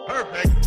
Perfect.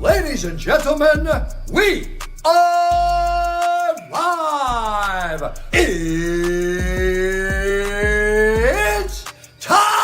Ladies and gentlemen, we are live! It's time!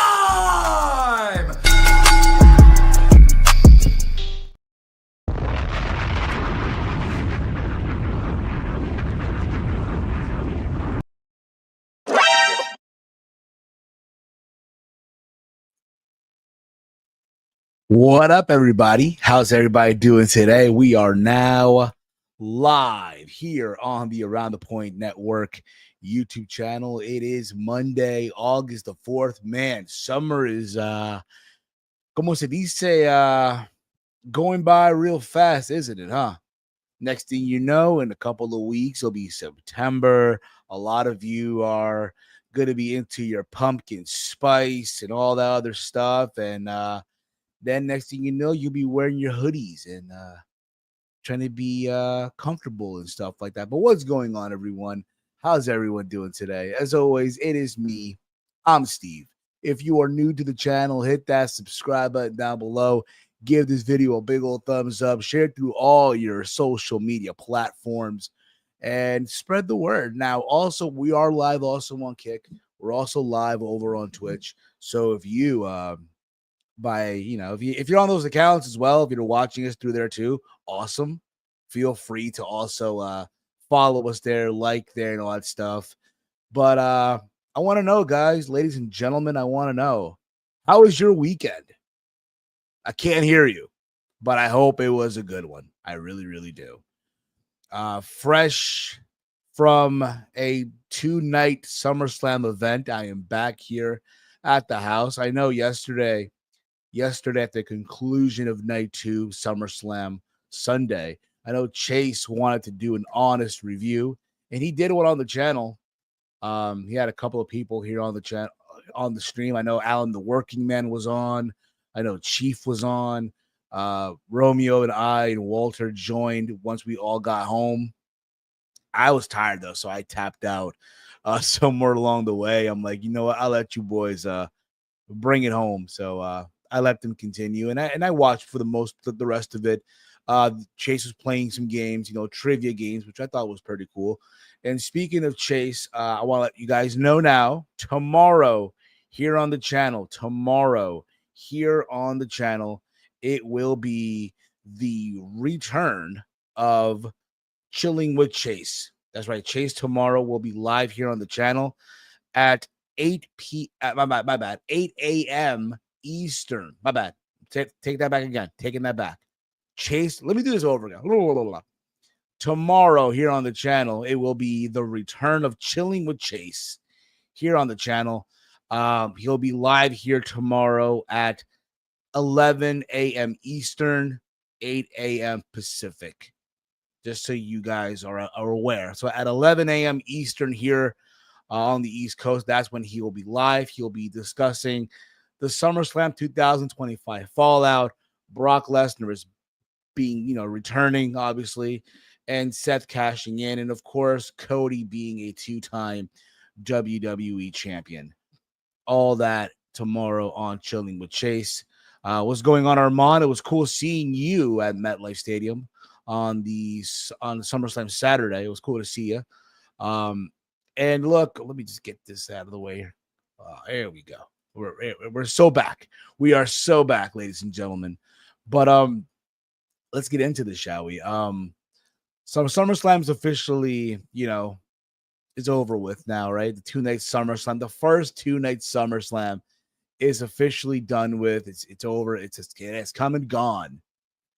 What up, everybody? How's everybody doing today? We are now live here on the Around the Point Network YouTube channel. It is Monday, August the 4th. Man, summer is, como se dice, going by real fast, isn't it, huh? Next thing you know, in a couple of weeks, it'll be September. A lot of you are going to be into your pumpkin spice and all that other stuff. And, then next thing you know, you'll be wearing your hoodies and trying to be comfortable and stuff like that. But what's going on, everyone? How's everyone doing today? As always, it is me. I'm Steve. If you are new to the channel, hit that subscribe button down below. Give this video a big old thumbs up. Share it through all your social media platforms and spread the word. Now, also, we are live also on Kick. We're also live over on Twitch. So if you if you're on those accounts as well, if you're watching us through there too, awesome. Feel free to also follow us there, like there, and all that stuff. But I want to know, guys, ladies and gentlemen, I want to know, how was your weekend? I can't hear you, but I hope it was a good one. I really, really do. Fresh from a 2-night Summerslam event, I am back here at the house. I know yesterday at the conclusion of night 2, SummerSlam Sunday, I know Chase wanted to do an honest review, and he did one on the channel. He had a couple of people here on the chat on the stream. I know Alan the Working Man was on. I know Chief was on. Romeo and I and Walter joined once we all got home. I was tired though, so I tapped out somewhere along the way. I'm like, you know what? I'll let you boys bring it home. So I let them continue, and I watched for the rest of it. Chase was playing some games, trivia games, which I thought was pretty cool. And speaking of Chase, I want to let you guys know now, tomorrow here on the channel, it will be the return of Chilling with Chase. That's right. Chase tomorrow will be live here on the channel at 8 a.m. Eastern. My bad. Take that back again. Taking that back. Chase, let me do this over again. Tomorrow here on the channel, it will be the return of Chilling with Chase here on the channel. He'll be live here tomorrow at 11 a.m. Eastern, 8 a.m. Pacific. Just so you guys are aware. So at 11 a.m. Eastern here on the East Coast, that's when he will be live. He'll be discussing the SummerSlam 2025 Fallout. Brock Lesnar is being, returning, obviously, and Seth cashing in. And, of course, Cody being a 2-time WWE champion. All that tomorrow on Chilling with Chase. What's going on, Armand? It was cool seeing you at MetLife Stadium on SummerSlam Saturday. It was cool to see you. And look, let me just get this out of the way. There we go. We're so back. We are so back, ladies and gentlemen. But let's get into this, shall we? So SummerSlam's officially, is over with now, right? The 2-night SummerSlam, the first 2-night SummerSlam is officially done with. It's over. It's come and gone.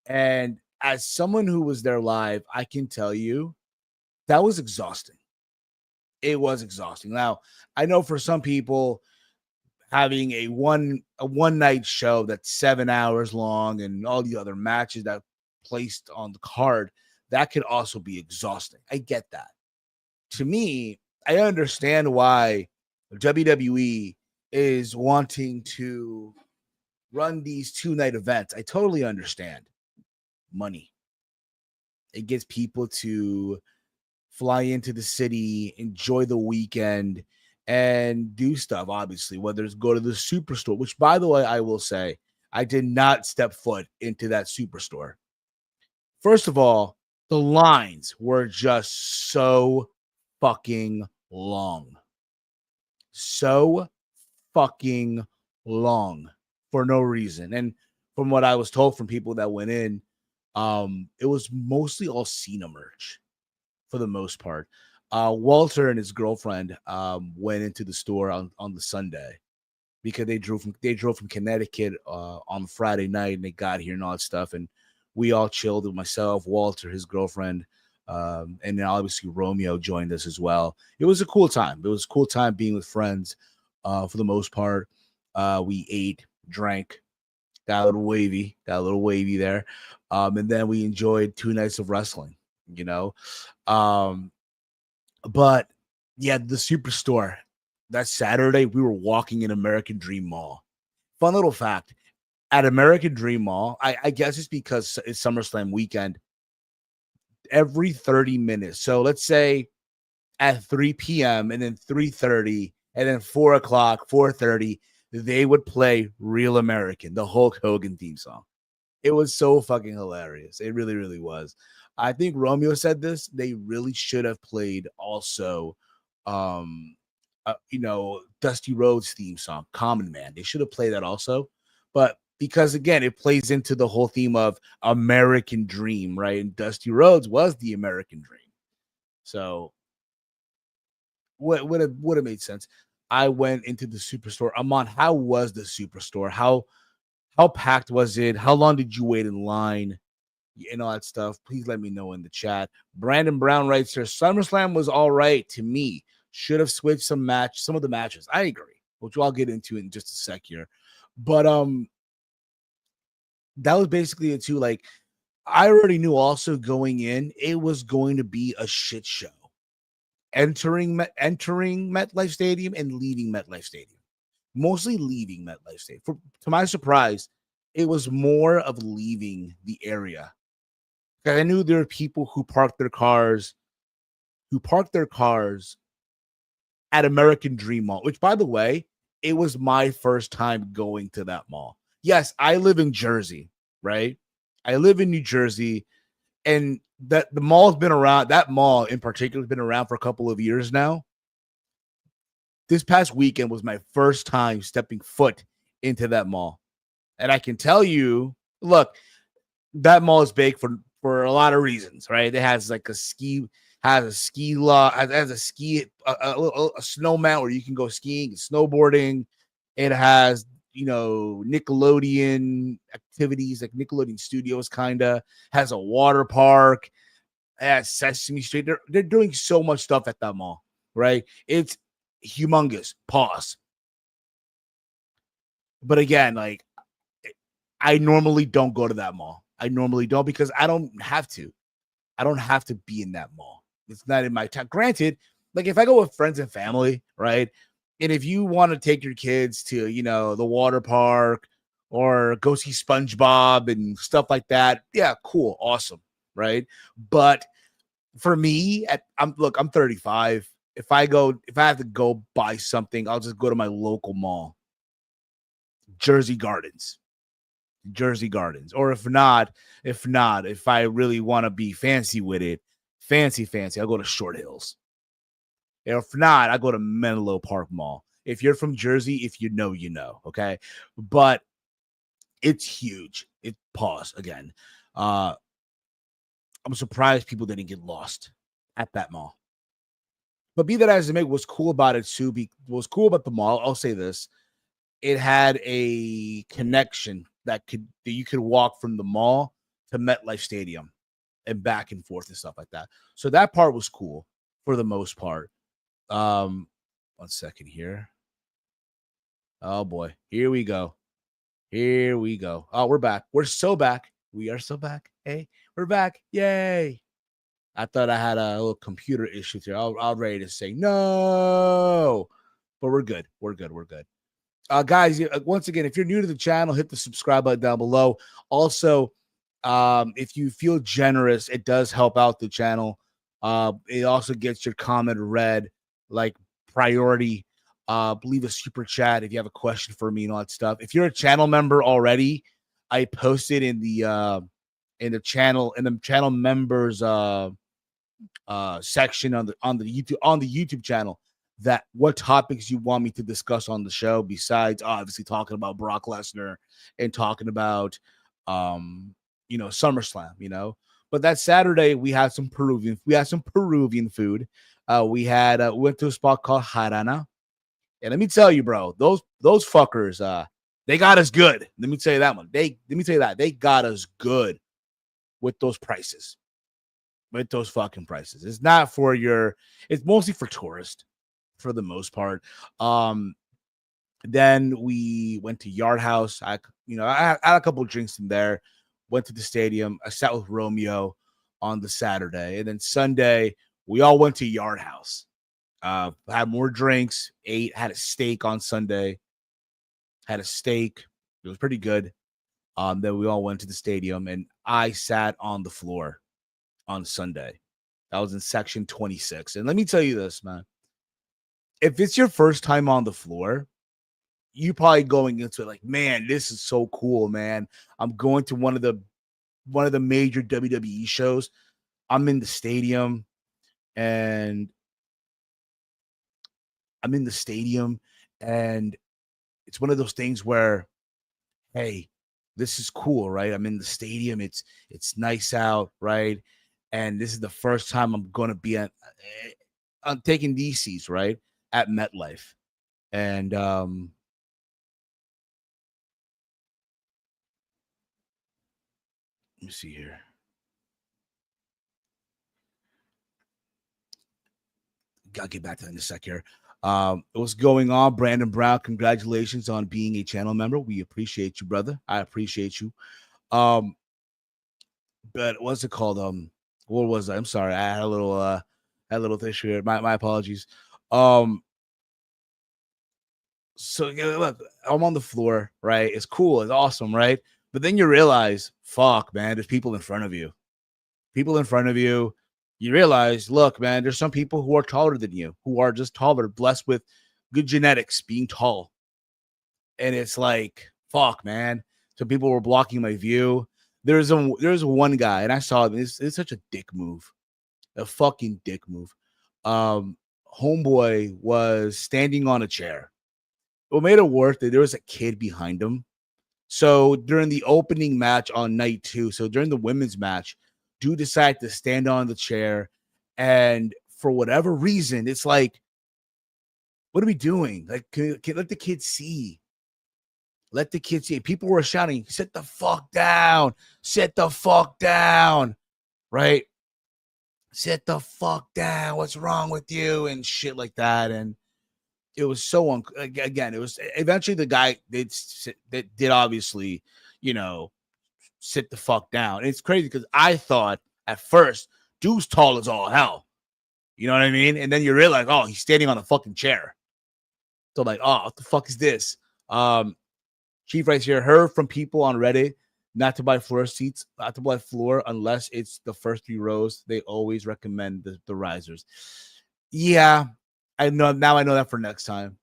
And as someone who was there live, I can tell you that was exhausting. It was exhausting. Now, I know for some people, having a one night show that's 7 hours long and all the other matches that placed on the card, that could also be exhausting. I get that. To me, I understand why WWE is wanting to run these 2-night events. I totally understand. Money. It gets people to fly into the city, enjoy the weekend, and do stuff, obviously, whether it's go to the Superstore, which, by the way, I will say, I did not step foot into that Superstore. First of all, the lines were just so fucking long. So fucking long for no reason. And from what I was told from people that went in, it was mostly all Cena merch for the most part. Walter and his girlfriend went into the store on the Sunday, because they drove from Connecticut on Friday night, and they got here and all that stuff, and we all chilled with myself, Walter, his girlfriend, and then obviously Romeo joined us as well. It was a cool time. It was a cool time being with friends for the most part. We ate, drank, got a little wavy there. And then we enjoyed 2 nights of wrestling, you know. But yeah, the Superstore, that Saturday, we were walking in American Dream Mall. Fun little fact, at American Dream Mall, I guess it's because it's SummerSlam weekend, every 30 minutes. So let's say at 3 p.m. and then 3:30 and then 4 o'clock, 4:30, they would play Real American, the Hulk Hogan theme song. It was so fucking hilarious. It really, really was. I think Romeo said this. They really should have played also, Dusty Rhodes theme song, Common Man. They should have played that also. But because, again, it plays into the whole theme of American Dream, right? And Dusty Rhodes was the American Dream. So would have made sense. I went into the Superstore. Amon, how was the Superstore? How packed was it? How long did you wait in line? And all that stuff. Please let me know in the chat. Brandon Brown writes here, SummerSlam was all right to me. Should have switched some of the matches. I agree, which I'll get into in just a sec here. But that was basically it too. Like, I already knew also going in, it was going to be a shit show. Entering MetLife Stadium and leaving MetLife Stadium. Mostly leaving MetLife Stadium. To my surprise, it was more of leaving the area. Because I knew there were people who parked their cars at American Dream Mall, which, by the way, it was my first time going to that mall. Yes, I live in Jersey, right? I live in New Jersey, and the mall's been around. That mall in particular has been around for a couple of years now. This past weekend was my first time stepping foot into that mall. And I can tell you, look, that mall is big for a lot of reasons, right? It has like a ski lot, has a snow mount where you can go skiing and snowboarding. It has, Nickelodeon activities, like Nickelodeon Studios has a water park, has Sesame Street. They're doing so much stuff at that mall, right? It's humongous. Pause. But again, like, I normally don't go to that mall. I normally don't because I don't have to. I don't have to be in that mall. It's not in my time. Granted, like if I go with friends and family, right? And if you want to take your kids to, the water park or go see SpongeBob and stuff like that, yeah, cool, awesome, right? But for me, I'm 35. If I have to go buy something, I'll just go to my local mall, Jersey Gardens. Or if I really want to be fancy with it, fancy, I'll go to Short Hills. If not, I go to Menlo Park Mall. If you're from Jersey, if you know, okay? But it's huge. Pause again. I'm surprised people didn't get lost at that mall. But be that as it may, what's cool about it too, what's cool about the mall, I'll say this. It had a connection that you could walk from the mall to MetLife Stadium and back and forth and stuff like that. So that part was cool for the most part. 1 second here. Oh boy, here we go. Oh, we're back. We're so back. We are so back. Hey, we're back. Yay. I thought I had a little computer issue here. I was ready to say no, but we're good. We're good. Guys, once again, if you're new to the channel, hit the subscribe button down below. Also, if you feel generous, it does help out the channel. It also gets your comment read, like priority. Leave a super chat if you have a question for me and all that stuff. If you're a channel member already, I posted in the channel members section on the YouTube channel that what topics you want me to discuss on the show, besides obviously talking about Brock Lesnar and talking about SummerSlam, But that Saturday we had some Peruvian food. We went to a spot called Harana. And let me tell you, bro, those fuckers, they got us good. Let me tell you that one. Let me tell you that they got us good with those prices. With those fucking prices. It's not for it's mostly for tourists for the most part. Then we went to Yard House. I had a couple of drinks in there, went to the stadium. I sat with Romeo on the Saturday. And then Sunday, we all went to Yard House. Had more drinks, ate, had a steak on Sunday. Had a steak. It was pretty good. Then we all went to the stadium, and I sat on the floor on Sunday. I was in section 26. And let me tell you this, man. If it's your first time on the floor, you probably going into it like, man, this is so cool, man. I'm going to one of the major WWE shows. I'm in the stadium, and it's one of those things where, hey, this is cool, right? I'm in the stadium. It's nice out, right? And this is the first time I'm going to be I'm taking these seats, right, at MetLife. And let me see here. I'll get back to that in a sec here. What's going on, Brandon Brown? Congratulations on being a channel member. We appreciate you, brother. I appreciate you. But what's it called? What was I? I'm sorry. I had a little issue here. My apologies. So look, I'm on the floor, right? It's cool. It's awesome, right? But then you realize, fuck, man, there's people in front of you. You realize, look, man, there's some people who are taller than you, who are just taller, blessed with good genetics, being tall. And it's like, fuck, man. Some people were blocking my view. There's one guy, and I saw him. It's such a dick move. A fucking dick move. Homeboy was standing on a chair. What made it worse that there was a kid behind him. So during the opening match on night 2, so during the women's match, dude decided to stand on the chair, and for whatever reason, it's like, what are we doing? Like, can let the kids see. Let the kids see. People were shouting, sit the fuck down. Sit the fuck down. Right? Sit the fuck down. What's wrong with you? And shit like that. And it was so again, it was eventually the guy that did obviously, sit the fuck down. And it's crazy because I thought at first, dude's tall as all hell. You know what I mean? And then you realize, oh, he's standing on a fucking chair. So like, oh, what the fuck is this? Chief writes here, heard from people on Reddit not to buy floor seats, not to buy floor unless it's the first 3 rows. They always recommend the risers. Yeah, I know now. I know that for next time.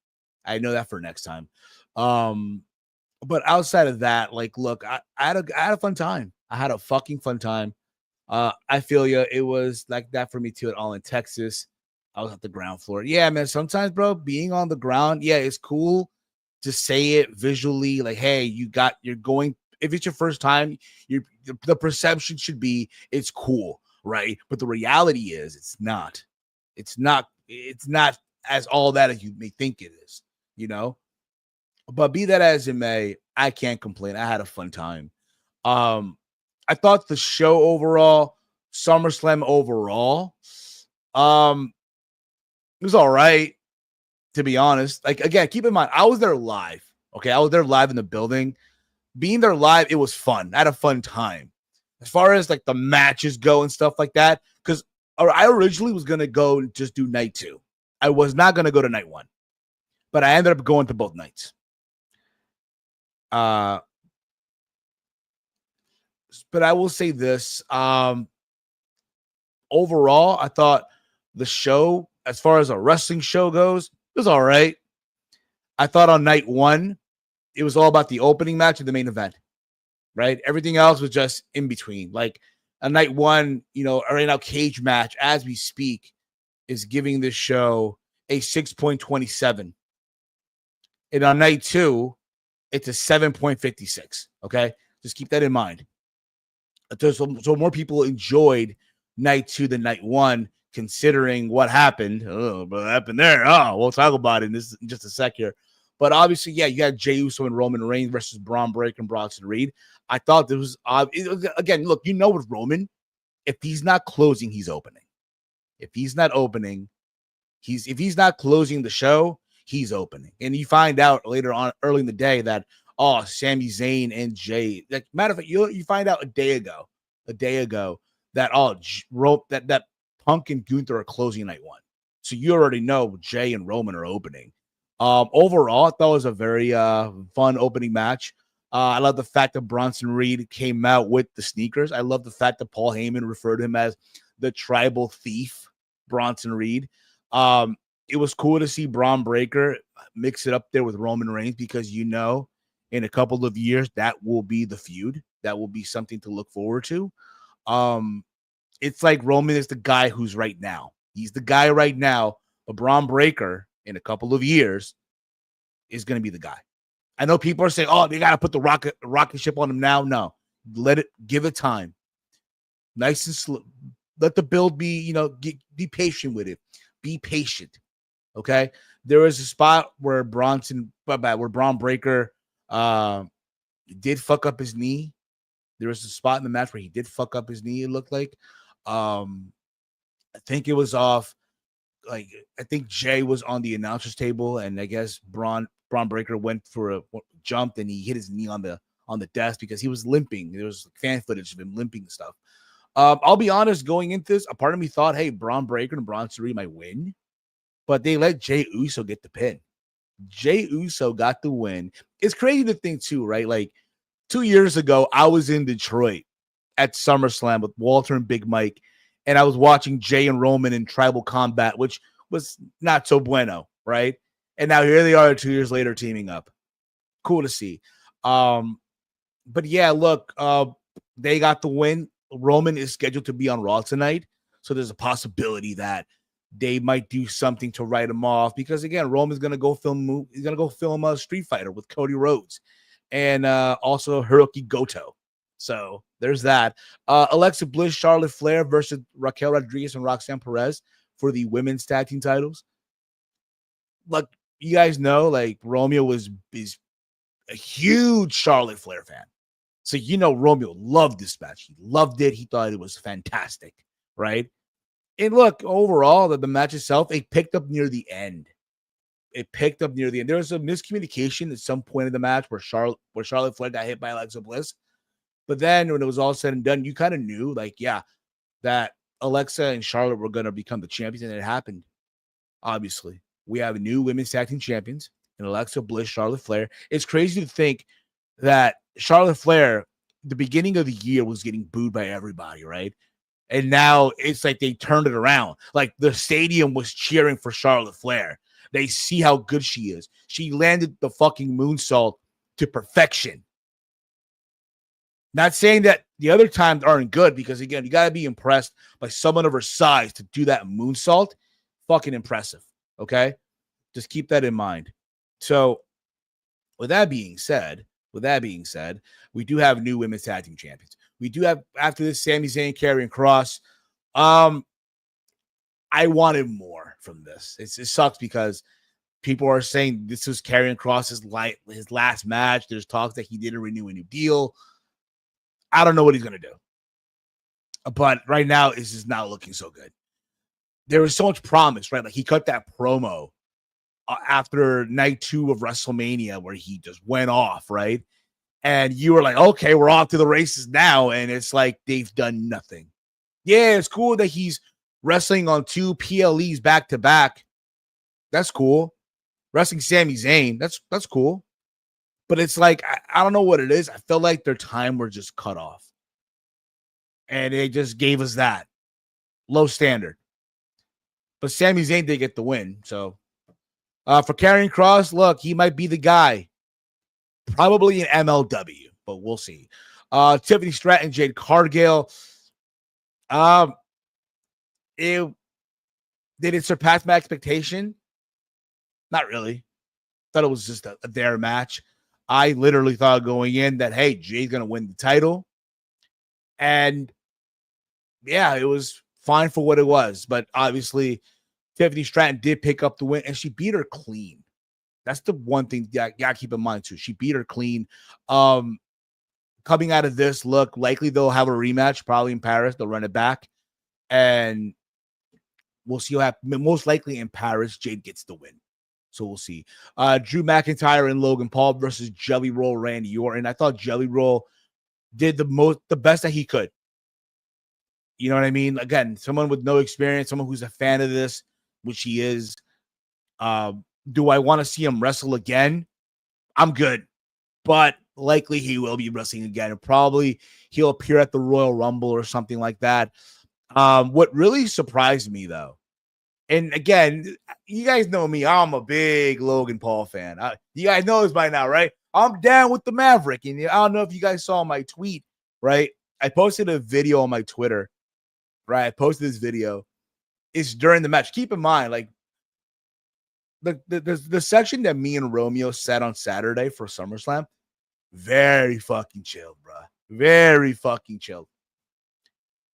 But outside of that, like, look, I had a fun time. I had a fucking fun time. I feel you. It was like that for me too at All in Texas. I was at the ground floor. Yeah, man. Sometimes, bro, being on the ground, yeah, it's cool to say it visually. Like, hey, you're going. If it's your first time, the perception should be it's cool, right? But the reality is, it's not. It's not as all that as you may think it is. But be that as it may, I can't complain. I had a fun time. I thought the show overall, SummerSlam overall, it was all right, to be honest. Like, again, keep in mind, I was there live. Okay, I was there live in the building. Being there live, it was fun. I had a fun time. As far as like the matches go and stuff like that, because I originally was gonna go and just do night 2. I was not gonna go to night 1, but I ended up going to both nights. But I will say this. Overall, I thought the show, as far as a wrestling show goes, it was all right. I thought on night 1, it was all about the opening match and the main event, right? Everything else was just in between. Like, a night 1, right now, Cage Match, as we speak, is giving this show a 6.27. And on night 2, it's a 7.56. Okay, just keep that in mind. So more people enjoyed night 2 than night 1. considering what happened. Oh, what happened there? Oh, we'll talk about it in just a sec here. But obviously, yeah, you got Jey Uso and Roman Reigns versus Braun Breaker and Bronson Reed. I thought this was again. Look, with Roman, if he's not closing, he's opening. If he's not opening, if he's not closing the show, he's opening. And you find out later on, early in the day, that Sami Zayn and Jay. Like, matter of fact, you find out a day ago that that Punk and Gunther are closing night one. So you already know Jay and Roman are opening. Overall, I thought it was a very fun opening match. I love the fact that Bronson Reed came out with the sneakers. I love the fact that Paul Heyman referred to him as the tribal thief, Bronson Reed. It was cool to see Braun Breaker mix it up there with Roman Reigns, because in a couple of years that will be the feud. That will be something to look forward to. It's like Roman is the guy who's right now. He's the guy right now. But Braun Breaker in a couple of years is going to be the guy. I know people are saying, "Oh, they got to put the rocket ship on him now." No, give it time. Nice and slow. Let the build be, be patient with it. Be patient. Okay. There was a spot where Braun Breaker did fuck up his knee. There was a spot in the match where he did fuck up his knee, it looked like. I think it was off. Like, I think Jay was on the announcer's table, and I guess Braun Breaker went for a jump, and he hit his knee on the desk because he was limping. There was fan footage of him limping and stuff. I'll be honest, going into this, a part of me thought, hey, Braun Breaker and Bronson Reed might win, but they let Jey Uso get the pin. Jey Uso got the win. It's crazy to think too, right? Like 2 years ago, I was in Detroit at SummerSlam with Walter and Big Mike, and I was watching Jay and Roman in Tribal Combat, which was not so bueno, right? And now here they are 2 years later teaming up. Cool to see. But yeah, look, they got the win. Roman is scheduled to be on Raw tonight, so there's a possibility that they might do something to write him off, because again, Roman's gonna go film. He's gonna go film a Street Fighter with Cody Rhodes, and also Hiroki Goto. So there's that. Alexa Bliss, Charlotte Flair versus Raquel Rodriguez and Roxanne Perez for the women's tag team titles. Like, you guys know, like, Romeo is a huge Charlotte Flair fan. So, Romeo loved this match. He loved it. He thought it was fantastic, right? And look, overall, the match itself, it picked up near the end. There was a miscommunication at some point in the match where Charlotte Flair got hit by Alexa Bliss. But then when it was all said and done, you kind of knew, like, yeah, that Alexa and Charlotte were going to become the champions, and it happened. Obviously, we have new women's tag team champions in Alexa Bliss, Charlotte Flair. It's crazy to think that Charlotte Flair, the beginning of the year, was getting booed by everybody, right? And now it's like they turned it around. Like, the stadium was cheering for Charlotte Flair. They see how good she is. She landed the fucking moonsault to perfection. Not saying that the other times aren't good, because, again, you got to be impressed by someone of her size to do that moonsault. Fucking impressive, okay? Just keep that in mind. So, with that being said, we do have new women's tag team champions. We do have, after this, Sami Zayn, Karrion Kross. I wanted more from this. It sucks because people are saying this was Karrion Kross's his last match. There's talks that he didn't renew a new deal. I don't know what he's going to do. But right now, it's just not looking so good. There was so much promise, right? Like, he cut that promo after night 2 of WrestleMania where he just went off, right? And you were like, okay, we're off to the races now. And it's like they've done nothing. Yeah, it's cool that he's wrestling on 2 PLEs back to back. That's cool. Wrestling Sami Zayn, that's cool. But it's like, I don't know what it is. I felt like their time were just cut off. And they just gave us that. Low standard. But Sami Zayn did get the win. So for Karrion Kross, look, he might be the guy. Probably an MLW, but we'll see. Tiffany Stratton, Jade Cargill. Did it surpass my expectation? Not really. Thought it was just their match. I literally thought going in that, hey, Jay's going to win the title. And yeah, it was fine for what it was. But obviously, Tiffany Stratton did pick up the win, and she beat her clean. That's the one thing you gotta keep in mind too. She beat her clean. Coming out of this, look, likely they'll have a rematch, probably in Paris. They'll run it back, and we'll see what happens. Most likely in Paris, Jade gets the win. So we'll see. Drew McIntyre and Logan Paul versus Jelly Roll Randy Orton. I thought Jelly Roll did the best that he could. You know what I mean? Again, someone with no experience, someone who's a fan of this, which he is. Do I want to see him wrestle again? I'm good. But likely he will be wrestling again. And probably he'll appear at the Royal Rumble or something like that. What really surprised me, though, and again, you guys know me. I'm a big Logan Paul fan. You guys know this by now, right? I'm down with the Maverick. And I don't know if you guys saw my tweet, right? I posted a video on my Twitter, right? I posted this video. It's during the match. Keep in mind, like, the section that me and Romeo sat on Saturday for SummerSlam, very fucking chilled, bro. Very fucking chilled.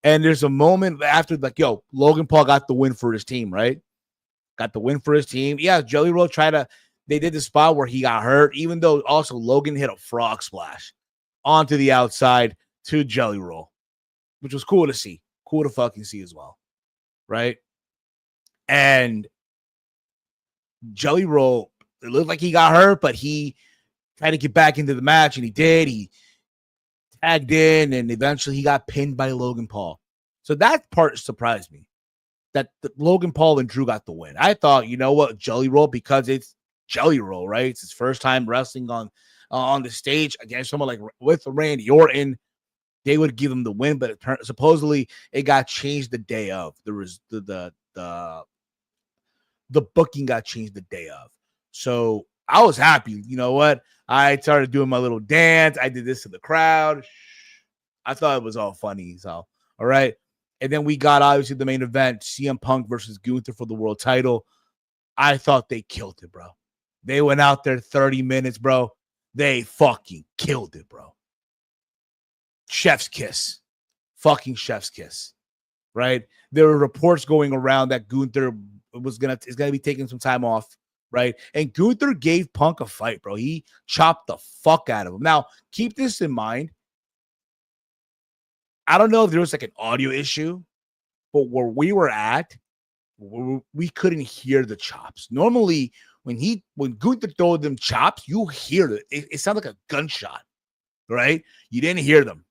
And there's a moment after, like, yo, Logan Paul got the win for his team, right? Got the win for his team. Yeah, Jelly Roll they did the spot where he got hurt, even though also Logan hit a frog splash onto the outside to Jelly Roll, which was cool to see. Cool to fucking see as well, right? And Jelly Roll, it looked like he got hurt, but he tried to get back into the match, and he did. He tagged in, and eventually he got pinned by Logan Paul. So that part surprised me, that Logan Paul and Drew got the win. I thought, you know what, Jelly Roll, because it's Jelly Roll, right? It's his first time wrestling on the stage against someone like with Randy Orton, they would give him the win, but supposedly it got changed the day of. There was the booking got changed the day of. So I was happy. You know what? I started doing my little dance. I did this to the crowd. I thought it was all funny. So, all right. And then we got, obviously, the main event, CM Punk versus Gunther for the world title. I thought they killed it, bro. They went out there 30 minutes, bro. They fucking killed it, bro. Chef's kiss. Fucking chef's kiss. Right? There were reports going around that Gunther is gonna be taking some time off, right? And Gunther gave Punk a fight, bro. He chopped the fuck out of him. Now, keep this in mind. I don't know if there was like an audio issue, but where we were at, we couldn't hear the chops. Normally, when Gunther throws them chops, you hear it. It sounds like a gunshot, right? You didn't hear them.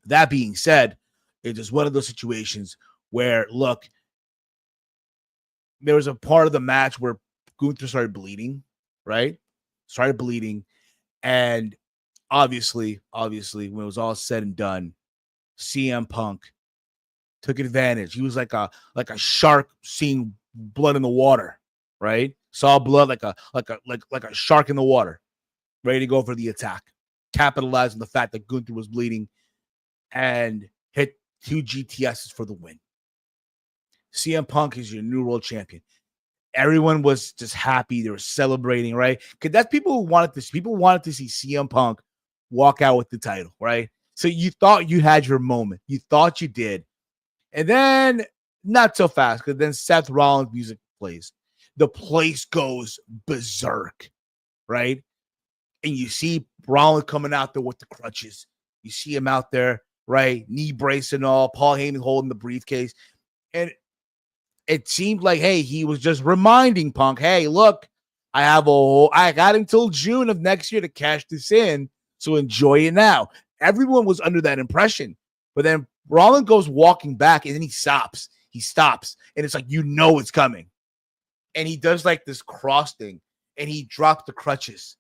That being said, it's just one of those situations where, look, there was a part of the match where Gunther started bleeding, right? Started bleeding. And obviously, when it was all said and done, CM Punk took advantage. He was like a shark seeing blood in the water, right? Saw blood like a shark in the water, ready to go for the attack. Capitalized on the fact that Gunther was bleeding and hit 2 GTSs for the win. CM Punk is your new world champion. Everyone was just happy. They were celebrating, right? Because that's people wanted to see CM Punk walk out with the title, right? So you thought you had your moment. You thought you did. And then not so fast, because then Seth Rollins' music plays. The place goes berserk, right? And you see Rollins coming out there with the crutches. You see him out there, right? Knee brace and all. Paul Heyman holding the briefcase. And it seemed like, hey, he was just reminding Punk, hey, look, I got until June of next year to cash this in, so enjoy it now. Everyone was under that impression. But then Rollins goes walking back, and then he stops. And it's like, you know it's coming. And he does like this cross thing, and he dropped the crutches.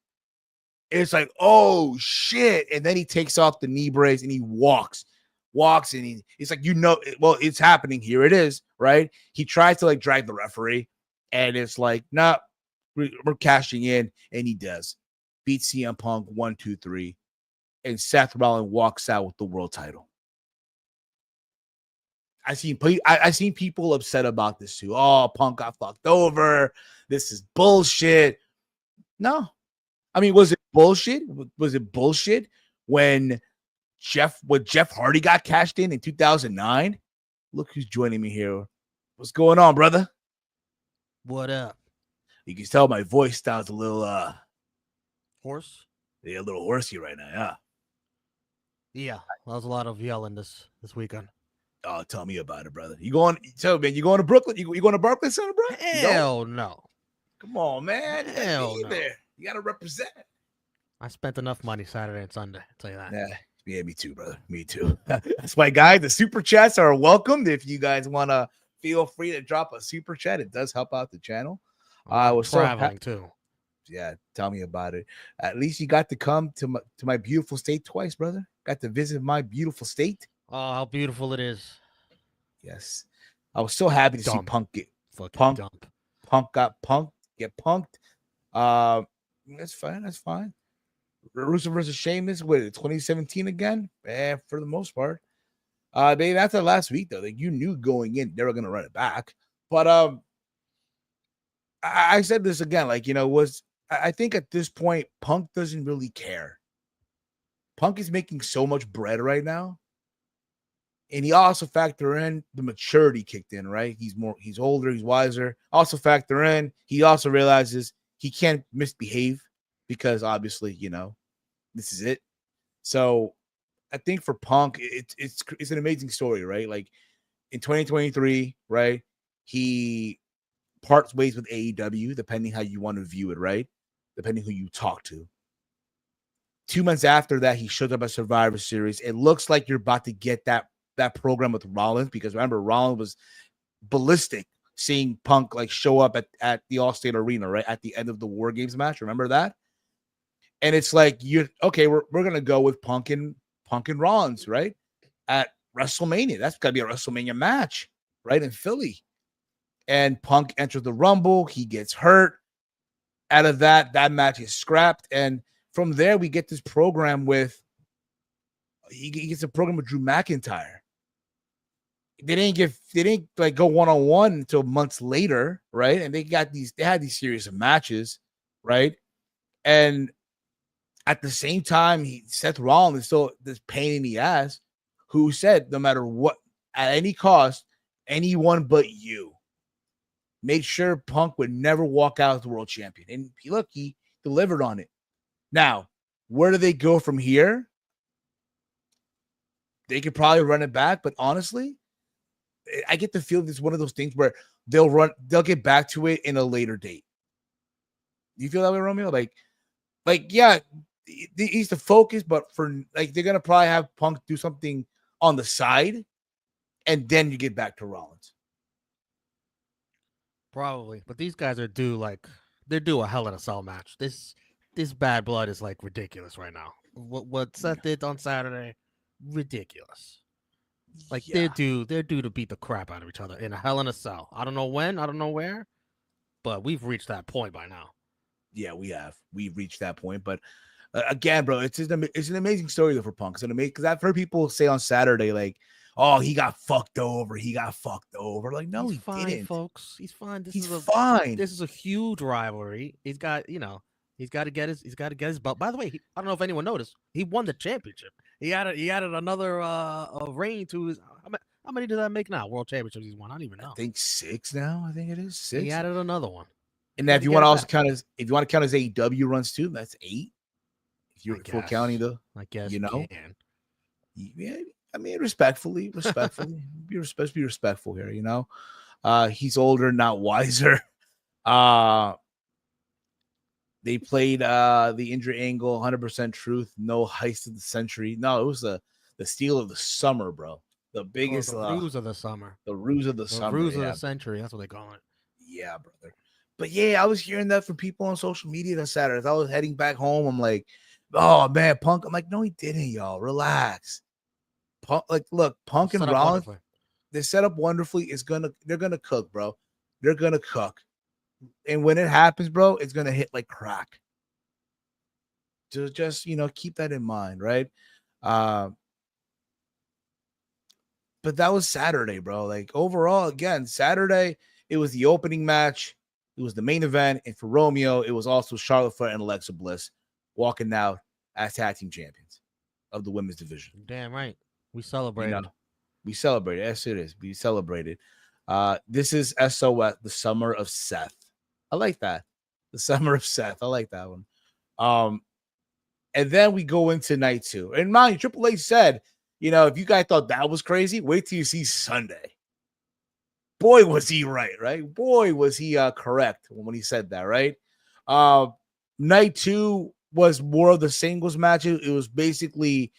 And it's like, oh, shit. And then he takes off the knee brace, and he walks, and he's like, you know, well, it's happening. Here it is, right? He tries to like drag the referee, and it's like, nah, we're cashing in, and he does. Beat CM Punk 1, 2, 3, and Seth Rollins walks out with the world title. I seen people upset about this too. Oh, Punk got fucked over. This is bullshit. No, I mean, was it bullshit? Was it bullshit when Jeff Hardy got cashed in 2009? Look who's joining me here. What's going on, brother? What up? You can tell my voice sounds a little Horse? a little horsey right now. Yeah. Yeah, that was a lot of yelling this weekend. Oh, tell me about it, brother. You going to Brooklyn? You going to Barclays Center, bro? Hell no. Come on, man. You Hell gotta be no. there. You gotta represent. I spent enough money Saturday and Sunday. I'll tell you that. Yeah, me too, brother. Me too. That's why, guys. The super chats are welcomed. If you guys want to, feel free to drop a super chat. It does help out the channel. I was traveling too. Yeah, tell me about it. At least you got to come to my beautiful state twice, brother. Got to visit my beautiful state. Oh, how beautiful it is. Yes. I was so happy to see Punk get Punk got punked, get punked. That's fine. That's fine. Russo versus Sheamus with 2017 again. For the most part. Baby, after last week though, like you knew going in they were gonna run it back. But I said this again, like I think at this point, Punk doesn't really care. Punk is making so much bread right now. And he also factor in the maturity kicked in, right? He's older, he's wiser. Also factor in, he also realizes he can't misbehave because obviously, this is it. So I think for Punk, it's an amazing story, right? Like in 2023, right? He parts ways with AEW, depending how you want to view it, right? Depending who you talk to. 2 months after that, he showed up at Survivor Series. It looks like you're about to get that program with Rollins, because remember, Rollins was ballistic seeing Punk like show up at the Allstate Arena, right? At the end of the War Games match. Remember that? And it's like, we're gonna go with Punk and Rollins, right? At WrestleMania. That's gotta be a WrestleMania match, right? In Philly. And Punk enters the Rumble, he gets hurt. Out of that match is scrapped. And from there, we get this program with he gets a program with Drew McIntyre. They didn't like go one-on-one until months later, right? And they had these series of matches, right? And at the same time, Seth Rollins is still this pain in the ass, who said no matter what, at any cost, anyone but you, made sure Punk would never walk out as the world champion. And he delivered on it. Now, where do they go from here? They could probably run it back, but honestly, I get the feeling it's one of those things where they'll get back to it in a later date. Do you feel that way, Romeo? Like, yeah, he's the focus, but for like they're gonna probably have Punk do something on the side, and then you get back to Rollins. Probably, but these guys are due a Hell in a Cell match. This bad blood is like ridiculous right now. What Seth did on Saturday, ridiculous. Like they're due to beat the crap out of each other in a Hell in a Cell. I don't know when, I don't know where, but we've reached that point by now. Yeah, we have. We've reached that point, but again, bro, it's an amazing story though for Punk. It's amazing because I've heard people say on Saturday like, "Oh, he got fucked over. He got fucked over." Like, no, he's fine, didn't, folks. He's fine. He's fine. This is a huge rivalry. He's got to get his belt. By the way, I don't know if anyone noticed, he won the championship. He added another reign to his. How many does that make now? World championships he's won. I don't even know. I think 6 now. I think it is 6. He added another one. And then if you want to count his AEW runs too, that's 8. If you're counting I guess Yeah, I mean, respectfully, be respectful here. He's older, not wiser. They played the injury angle, 100% truth, no heist of the century. No, it was the steal of the summer, bro. The biggest ruse of the summer. The ruse of the summer. Ruse of the century. That's what they call it. Yeah, brother. But yeah, I was hearing that from people on social media that Saturday. As I was heading back home, I'm like, oh man, Punk. I'm like, no, he didn't, y'all. Relax. Punk, look, Punk and Rollins, they set up wonderfully. They're gonna cook, bro. They're gonna cook. And when it happens, bro, it's gonna hit like crack. Just keep that in mind, right? But that was Saturday, bro. Like overall, again, Saturday, it was the opening match. It was the main event. And for Romeo, it was also Charlotte Flair and Alexa Bliss walking out as tag team champions of the women's division. Damn right. We celebrated. We celebrated. Yes, it is. We celebrated. This is SOS, the Summer of Seth. I like that. The Summer of Seth. I like that one. And then we go into night 2. And mind you, Triple H said, if you guys thought that was crazy, wait till you see Sunday. Boy, was he right? Boy, was he correct when he said that, right? Night 2 was more of the singles matches. It was basically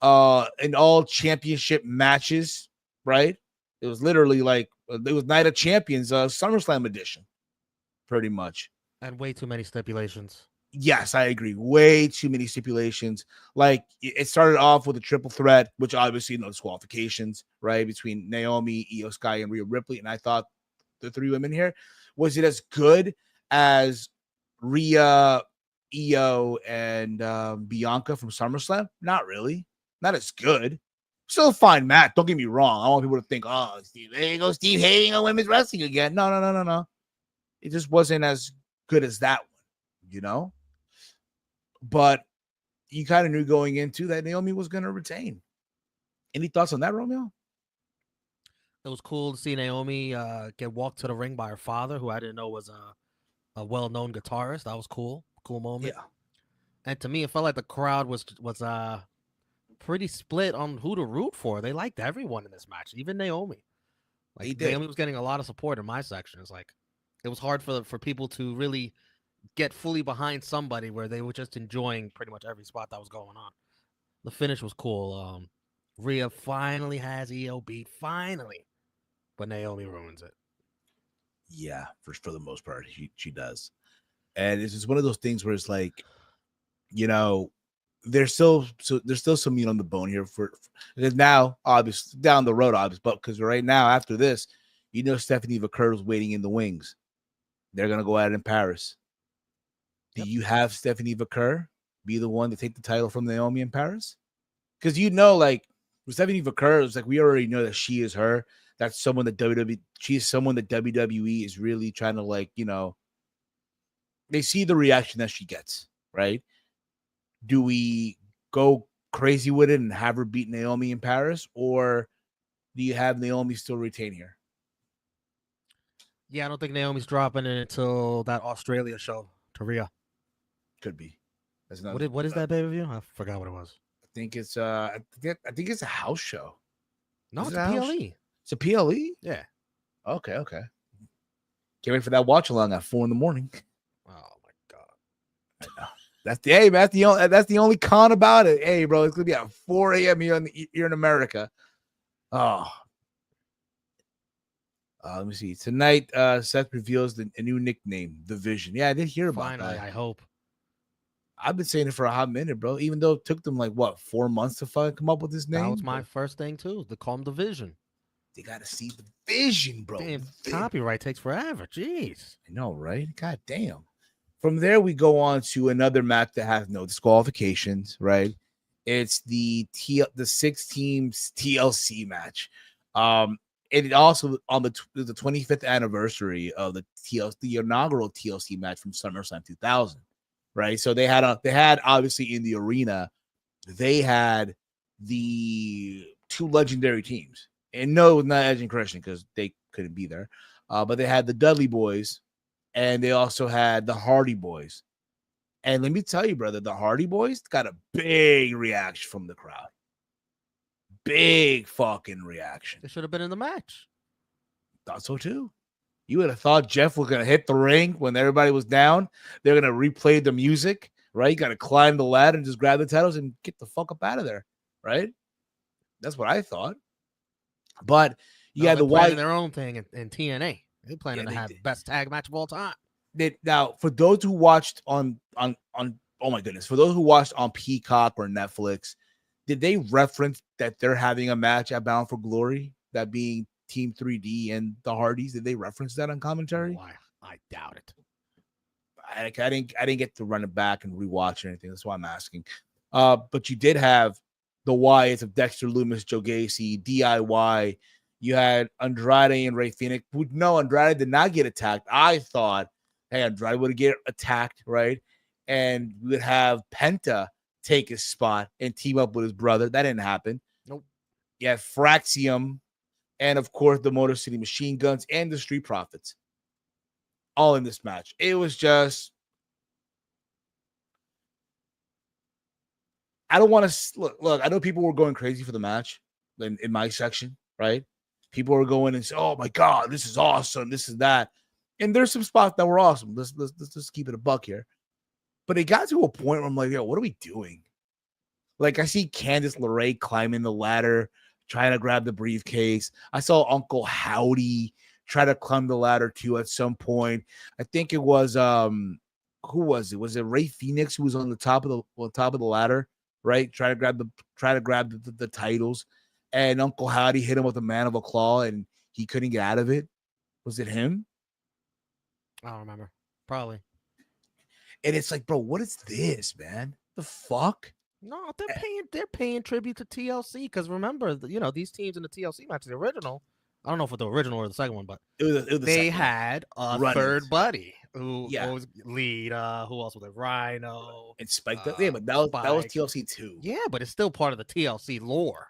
in all championship matches, right? It was literally like it was Night of Champions, SummerSlam edition, pretty much. And way too many stipulations. Yes, I agree. Way too many stipulations. Like it started off with a triple threat, which obviously no disqualifications, right? Between Naomi, Io Sky, and Rhea Ripley. And I thought the 3 women here, was it as good as Rhea, Io, and Bianca from SummerSlam? Not really. Not as good. Still a fine match. Don't get me wrong. I don't want people to think, oh, there you go, Steve hating on women's wrestling again. No. It just wasn't as good as that one, But you kind of knew going into that Naomi was going to retain. Any thoughts on that, Romeo? It was cool to see Naomi get walked to the ring by her father, who I didn't know was a well-known guitarist. That was cool. Cool moment. Yeah. And to me, it felt like the crowd was pretty split on who to root for. They liked everyone in this match, even Naomi. Like Naomi was getting a lot of support in my section. It's like it was hard for people to really get fully behind somebody where they were just enjoying pretty much every spot that was going on. The finish was cool. Rhea finally has Io beat, finally, but Naomi ruins it. Yeah, for the most part, she does. And it's just one of those things where it's like, there's still some meat on the bone here for now, obviously down the road, obviously, but because right now after this, Stephanie McCurl's waiting in the wings. They're gonna go at it in Paris. Do you have Stephanie McCur be the one to take the title from Naomi in Paris? Because like with Stephanie McCur, it's like we already know that she is her. That's someone that she's someone that WWE is really trying to they see the reaction that she gets, right? Do we go crazy with it and have her beat Naomi in Paris, or do you have Naomi still retain here? Yeah, I don't think Naomi's dropping it until that Australia show to Rhea. Could be. That's what is that pay-per-view? I forgot what it was. I think it's I think it's a house show. No, it's a PLE. It's a PLE? Yeah. Okay. Can't wait for that watch along at 4 a.m. Oh my god. I know. That's the only con about it. Hey, bro, it's gonna be at 4 a.m. here in America. Oh. Let me see. Tonight, Seth reveals a new nickname, The Vision. Yeah, I did hear about Finally, that. I hope. I've been saying it for a hot minute, bro. Even though it took them 4 months to come up with this name. That was my first thing too. To call him The Vision. They gotta see the vision, bro. Damn, copyright takes forever. Jeez. I know, right? God damn. From there, we go on to another match that has no disqualifications, right? It's the 6 teams TLC match. It also on the 25th anniversary of the inaugural TLC match from SummerSlam 2000, right? So they had obviously in the arena, they had the 2 legendary teams, and no, not Edge and Christian because they couldn't be there, but they had the Dudley Boys, and they also had the Hardy Boys. And let me tell you, brother, the Hardy Boys got a big reaction from the crowd. Big fucking reaction. They should have been in the match. Thought so too. You would have thought Jeff was going to hit the ring when everybody was down. They're going to replay the music, right? You got to climb the ladder and just grab the titles and get the fuck up out of there, right? That's what I thought. But you had the planning their own thing in TNA. They're planning to have best tag match of all time. Now, for those who watched on oh my goodness, for those who watched on Peacock or Netflix, did they reference that they're having a match at Bound for Glory, that being Team 3D and the Hardys? Did they reference that on commentary? Oh, I doubt it. I didn't get to run it back and rewatch or anything. That's why I'm asking. But you did have the Wyatts of Dexter Lumis, Joe Gacy, DIY. You had Andrade and Rey Fenix. No, Andrade did not get attacked. I thought, hey, Andrade would get attacked, right? And we would have Penta take his spot and team up with his brother. That didn't happen. Nope. You had Fraxium, and of course the Motor City Machine Guns and the Street Profits, all in this match. It was just, I don't want to look. I know people were going crazy for the match in my section, right? People were going and say, "Oh my god, this is awesome! This is that," and there's some spots that were awesome. Let's just keep it a buck here. But it got to a point where I'm like, "Yo, what are we doing?" Like I see Candice LeRae climbing the ladder, trying to grab the briefcase. I saw Uncle Howdy try to climb the ladder too at some point. I think it was who was it? Was it Ray Phoenix who was on the top of the ladder, right? Trying to grab the titles, and Uncle Howdy hit him with a man of a claw, and he couldn't get out of it. Was it him? I don't remember. Probably. And it's like, bro, what is this, man? The fuck? No, they're paying tribute to TLC because remember, these teams in the TLC match, the original. I don't know if it's the original or the second one, but it was the they second had a Run-ins. third buddy who Yeah. was lead. Who else was it? Rhino and Spike. Yeah, but that was Spike. TLC too. Yeah, but it's still part of the TLC lore.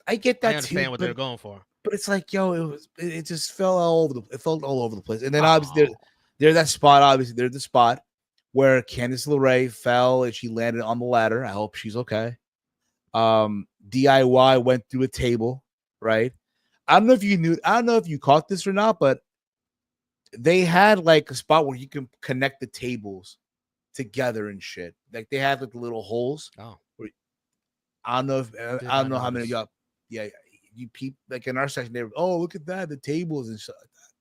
I get that I understand too, what they're going for. But it's like, yo, it just fell all over the place. And then obviously there's that spot. Obviously, there's the spot where Candice LeRae fell and she landed on the ladder. I hope she's okay. DIY went through a table, right? I don't know if you caught this or not, but they had like a spot where you can connect the tables together and shit. Like they had like the little holes. Oh, I don't know how many of y'all. Yeah, you people like in our section. They were, oh, look at that, the tables and shit like that.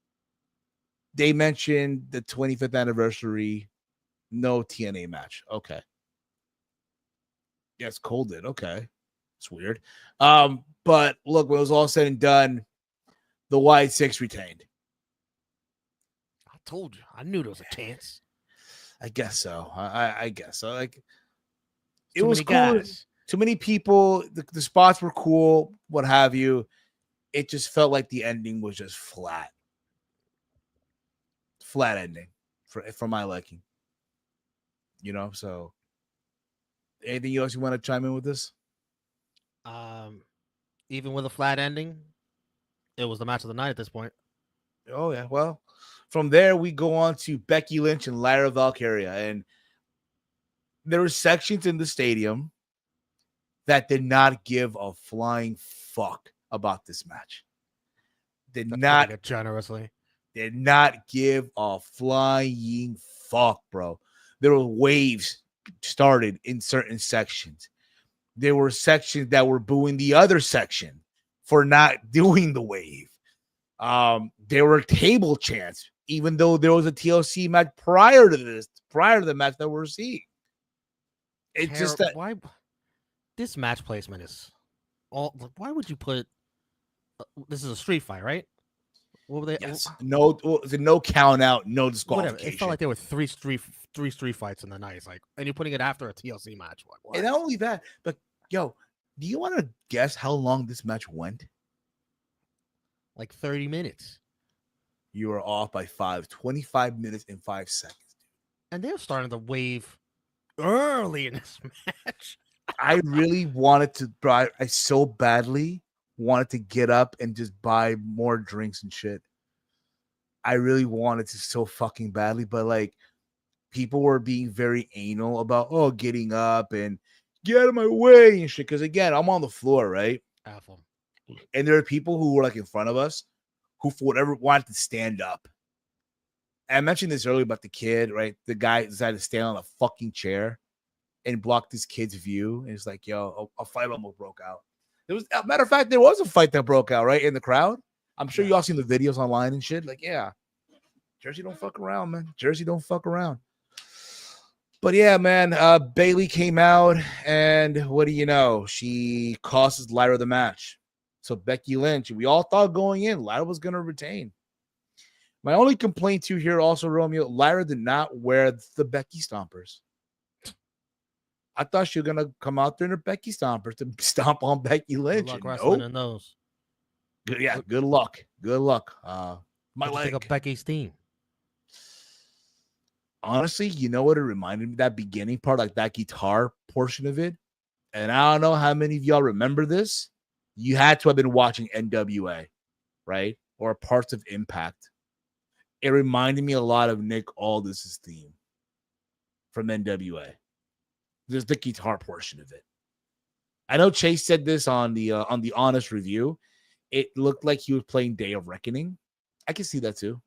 They mentioned the 25th anniversary, no TNA match. Okay. Yes, Cole did. Okay. It's weird. But look, when it was all said and done, the Wide Six retained. I told you. I knew there was a chance. I guess so. I guess so. Like it Too was many cool. guys. Too many people. The spots were cool, what have you. It just felt like the ending was just flat. Flat ending for my liking. So anything else you want to chime in with this? Even with a flat ending, it was the match of the night at this point. Oh yeah. Well, from there we go on to Becky Lynch and Lyra Valkyria, and there were sections in the stadium that did not give a flying fuck about this match. Did not give a flying fuck, bro. There were waves started in certain sections. There were sections that were booing the other section for not doing the wave. There were table chants, even though there was a TLC match prior to the match that we're seeing. It's just that why this match placement is all. Why would you put? This is a street fight, right? What were they? Yes. No count out, no disqualification. Whatever. It felt like there were three street fights in the night. It's like, and you're putting it after a TLC match. Like, what? And not only that, but yo, do you want to guess how long this match went? Like 30 minutes. You are off by 25 minutes and 5 seconds. And they're starting to wave early in this match. I really wanted to, bro. I so badly wanted to get up and just buy more drinks and shit. I really wanted to so fucking badly, but like people were being very anal about getting up and get out of my way and shit. Because again, I'm on the floor, right? Awful. And there are people who were like in front of us who, for whatever, wanted to stand up. And I mentioned this earlier about the kid, right? The guy decided to stand on a fucking chair and block this kid's view. And it's like, yo, a fight almost broke out. There was, a matter of fact, there was a fight that broke out, right? In the crowd. I'm sure y'all seen the videos online and shit. Like, yeah, Jersey don't fuck around, man. Jersey don't fuck around. But yeah, man, Bayley came out, and what do you know? She costs Lyra the match. So Becky Lynch, we all thought going in, Lyra was going to retain. My only complaint to here also, Romeo, Lyra did not wear the Becky Stompers. I thought she was going to come out there in her Becky Stompers to stomp on Becky Lynch. Good luck wrestling in those. Good luck. Good luck. My leg. Pick up Becky's team. Honestly, you know what it reminded me? That beginning part, like that guitar portion of it. And I don't know how many of y'all remember this. you had to have been watching NWA, right? Or parts of Impact. It reminded me a lot of Nick Aldis's theme from NWA. There's the guitar portion of it. I know Chase said this on the Honest Review. It looked like he was playing Day of Reckoning. I can see that too.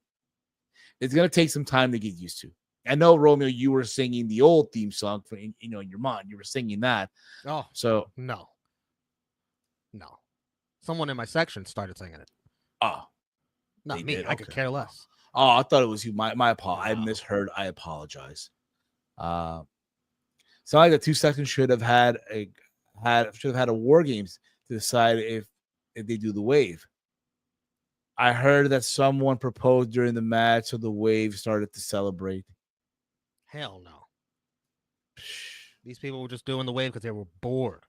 It's gonna take some time to get used to. I know, Romeo, you were singing the old theme song for in your mind. You were singing that. Oh, So no. Someone in my section started singing it. Oh, Not me. I could care less. Oh, I thought it was you. My apologies. No. I misheard. I apologize. So like the 2 seconds should have had a War Games to decide if they do the wave. I heard that someone proposed during the match, so the wave started to celebrate. Hell no. These people were just doing the wave because they were bored.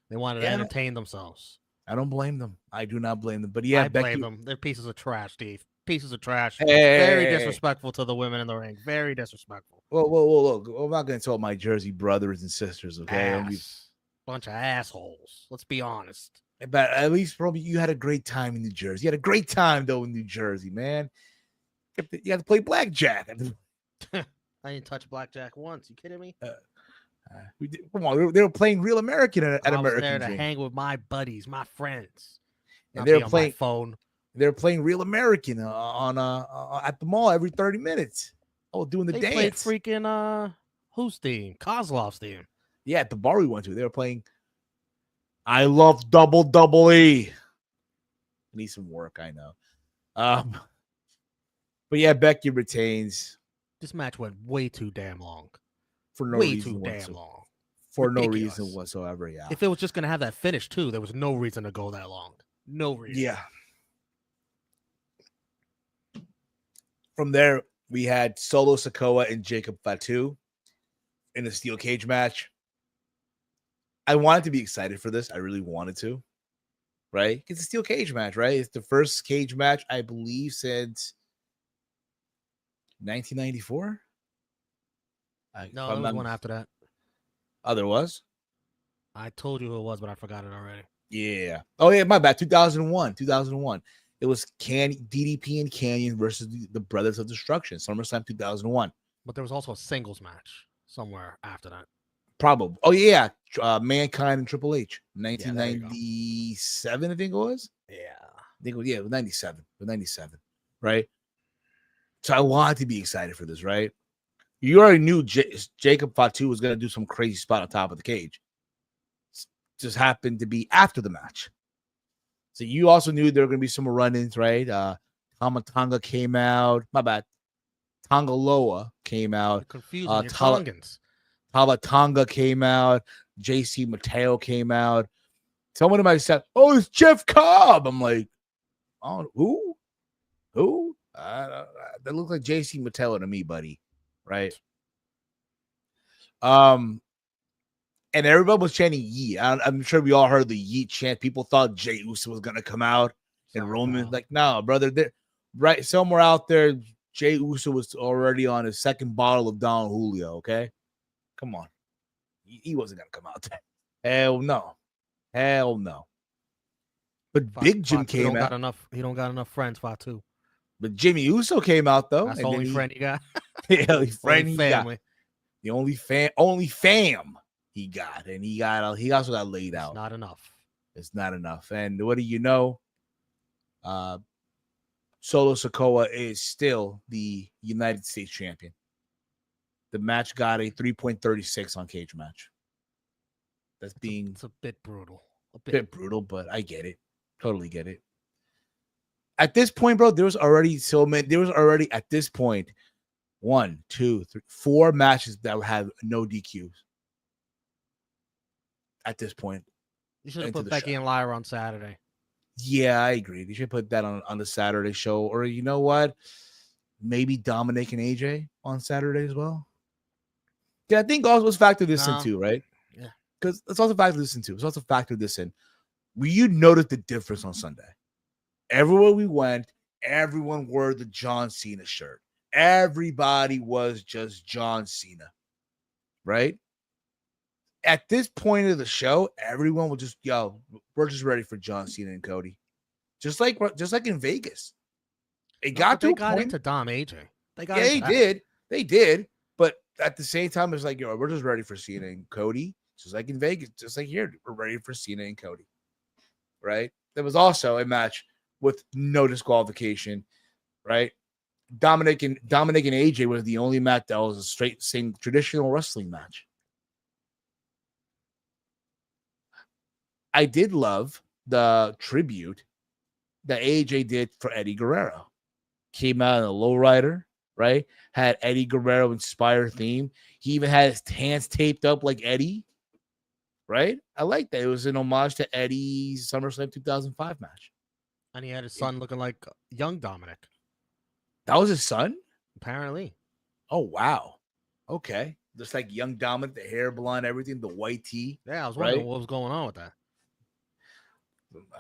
They wanted to entertain themselves. I don't blame them. I do not blame them. But yeah, I blame them. They're pieces of trash, Steve. Pieces of trash. Hey, very disrespectful to the women in the ring. Very disrespectful. Whoa, look. I'm not going to tell my Jersey brothers and sisters, okay? Bunch of assholes. Let's be honest. But at least, probably, you had a great time in New Jersey. You had a great time, though, in New Jersey, man. You had to play blackjack. I didn't touch blackjack once. You kidding me? Come on, they were playing Real American at I was American there to Dream. hang with my buddies, my friends. And they were playing on my phone. They were playing Real American at the mall every 30 minutes. Oh, doing the dance. They played freaking whose theme? Kozlov's theme. Yeah, at the bar we went to, they were playing I Love WWE. I need some work, I know. But yeah, Becky retains. This match went way too damn long. For no reason whatsoever. For no reason whatsoever, yeah. If it was just going to have that finish, too, there was no reason to go that long. No reason. Yeah. From there, we had Solo Sikoa and Jacob Fatu in a steel cage match. I wanted to be excited for this. I really wanted to. Right? It's a steel cage match, right? It's the first cage match, I believe, since 1994. No, there was one after that. Oh, there was? I told you who it was, but I forgot it already. Yeah. Oh, yeah, my bad. 2001. It was DDP and Canyon versus the Brothers of Destruction. SummerSlam 2001. But there was also a singles match somewhere after that. Probably. Oh, yeah. Mankind and Triple H. 1997, I think it was. Yeah. I think it was 97. It was 97. Right? So I wanted to be excited for this, right? You already knew Jacob Fatu was going to do some crazy spot on top of the cage. Just happened to be after the match. So you also knew there were going to be some run-ins, right? Tonga came out. My bad. Tongaloa came out. Confusing your Tongans. Tonga came out. JC Mateo came out. Someone might say, "Oh, it's Jeff Cobb." I'm like, "Oh, who? Who? That looks like JC Mateo to me, buddy." Right. And everybody was chanting Yeet. I'm sure we all heard the Yeet chant. People thought Jey Uso was gonna come out and Roman. Like, no, brother. Right somewhere out there, Jey Uso was already on his second bottle of Don Julio. Okay, come on. He wasn't gonna come out there. Hell no. But Big Jim came out. He don't got enough friends, Fatu. But Jimmy Uso came out though. That's the only friend he got. Yeah, only friend he family. got. The only fam he got, and he also got laid out. It's not enough. And what do you know? Solo Sikoa is still the United States champion. The match got a 3.36 on Cage Match. It's a bit brutal. A bit brutal, but I get it. Totally get it. At this point, bro, there was already at this point 1, 2, 3, 4 matches that would have no DQs. At this point, you should have put Becky and Lyra on Saturday. Yeah, I agree. You should put that on the Saturday show, or you know what? Maybe Dominic and AJ on Saturday as well. Yeah, I think also let's factor this in too, right? Yeah, because let's also factor this in too. Let's also factor this in. You noticed the difference on Sunday. Everywhere we went, everyone wore the John Cena shirt. Everybody was just John Cena, right? At this point of the show, everyone will just, yo, we're just ready for John Cena and Cody. Just like in Vegas. It No, got but to they a got point. into Dom AJ. They got Yeah, into they that. did. They did. But at the same time, it's like, yo, we're just ready for Cena and Cody. Just like in Vegas, just like here, we're ready for Cena and Cody. Right? There was also a match with no disqualification, right? Dominic and AJ was the only match that was a straight same traditional wrestling match. I did love the tribute that AJ did for Eddie Guerrero. Came out in a lowrider, right? Had Eddie Guerrero inspired theme. He even had his hands taped up like Eddie, right? I like that. It was an homage to Eddie's SummerSlam 2005 match. And he had his son looking like young Dominic. That was his son? Apparently. Oh, wow. Okay. Just like young Dominic, the hair blonde, everything, the white tee. Yeah, I was right? wondering what was going on with that.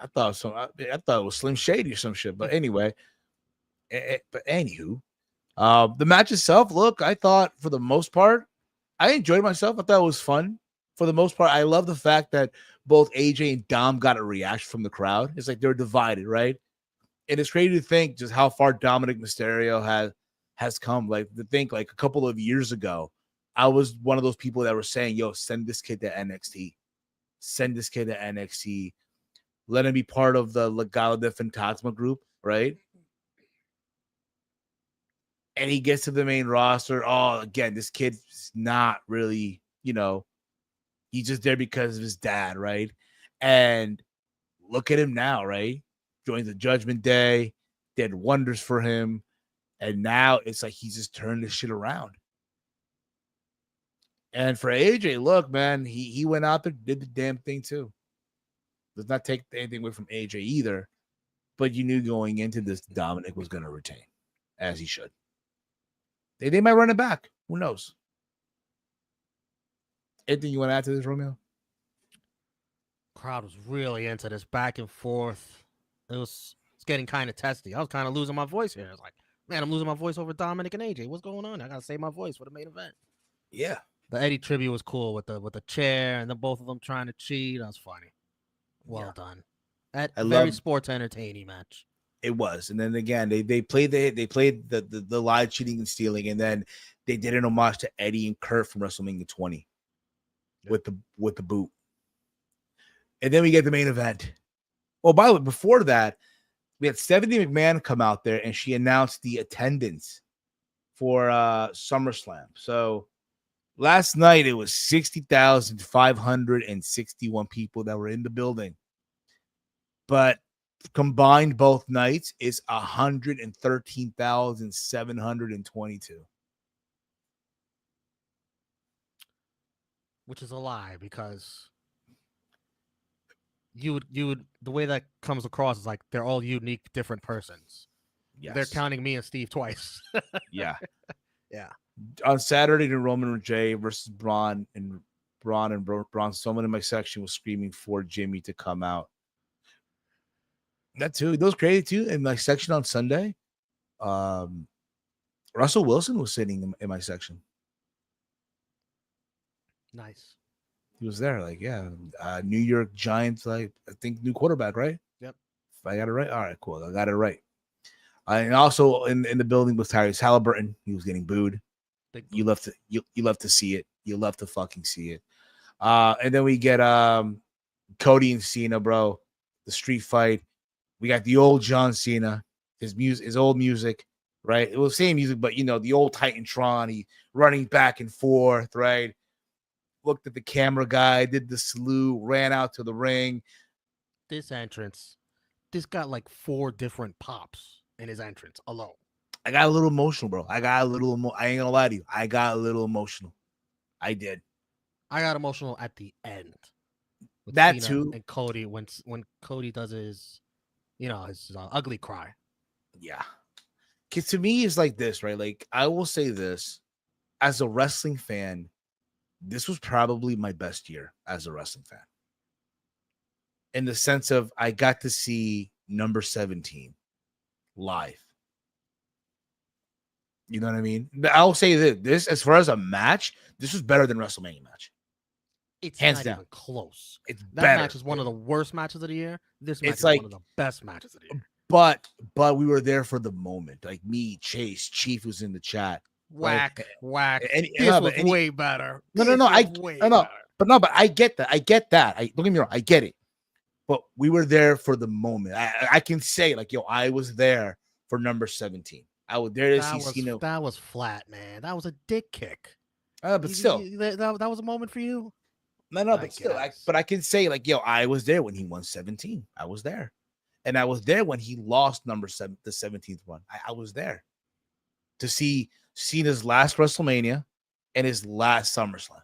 I thought it was Slim Shady or some shit. But anyway, but anywho, the match itself, look, I thought for the most part, I enjoyed myself. I thought it was fun. For the most part, I love the fact that both AJ and Dom got a reaction from the crowd. It's like they're divided, right? And it's crazy to think just how far Dominic Mysterio has come. Like to think like a couple of years ago, I was one of those people that were saying, yo, send this kid to NXT. Send this kid to NXT. Let him be part of the Legado de Fantasma group, right? And he gets to the main roster. Oh, again, this kid's not really, he's just there because of his dad, right? And look at him now, right? Joins the Judgment Day, did wonders for him. And now it's like he's just turned this shit around. And for AJ, look, man, he went out there, did the damn thing too. Does not take anything away from AJ either. But you knew going into this, Dominic was going to retain, as he should. They might run it back. Who knows? Anything you want to add to this, Romeo? Crowd was really into this back and forth. It's getting kind of testy. I was kind of losing my voice here. I was like, man, I'm losing my voice over Dominic and AJ. What's going on? I gotta save my voice for the main event. Yeah. The Eddie tribute was cool with the chair and then both of them trying to cheat. That was funny. Well done. Very sports entertaining match. It was, and then again they played the live cheating and stealing, and then they did an homage to Eddie and Kurt from WrestleMania 20 with the boot, and then we get the main event. Oh, by the way, before that, we had Stephanie McMahon come out there, and she announced the attendance for SummerSlam. So last night it was 60,561 people that were in the building, but combined both nights is 113,722. Which is a lie because you would the way that comes across is like they're all unique, different persons. Yes. They're counting me and Steve twice. Yeah. Yeah. On Saturday, the Roman J versus Braun, someone in my section was screaming for Jimmy to come out. That too. Those crazy too. In my section on Sunday, Russell Wilson was sitting in my section. Nice. He was there. Like, yeah, New York Giants. Like, I think new quarterback, right? Yep. If I got it right, all right, cool. I got it right. And also in the building was Tyrese Halliburton. He was getting booed. You love to see it. You love to fucking see it. And then we get Cody and Cena, bro. The street fight. We got the old John Cena, his old music, right? It was the same music, but the old Titantron, he running back and forth, right? Looked at the camera guy, did the salute, ran out to the ring. This entrance, this got like 4 different pops in his entrance alone. I got a little emotional, bro. I ain't gonna lie to you. I got a little emotional. I did. I got emotional at the end. That Cena too. And Cody, when Cody does his ugly cry. Yeah. Because to me, it's like this, right? Like, I will say this. As a wrestling fan, this was probably my best year as a wrestling fan. In the sense of I got to see number 17 live. You know what I mean? I'll say this as far as a match, this was better than WrestleMania match. It's Hands not down. even close. It's That better. match is one of the worst matches of the year. This match It's is like- one of the best matches of the year. But we were there for the moment. Like me, Chase, Chief was in the chat. Whack. Any- This no, was but any- way better. No, This I was way no, better. but I get that. Don't get me wrong, I get it. But we were there for the moment. I can say, like, yo, I was there for number 17. I was there to see Cena. That was flat, man. That was a dick kick. But still, that was a moment for you. no, I but still, guess. but I can say, like, yo, I was there when he won 17. I was there. And I was there when he lost number 7, the 17th one. I was there to see Cena's last WrestleMania and his last SummerSlam.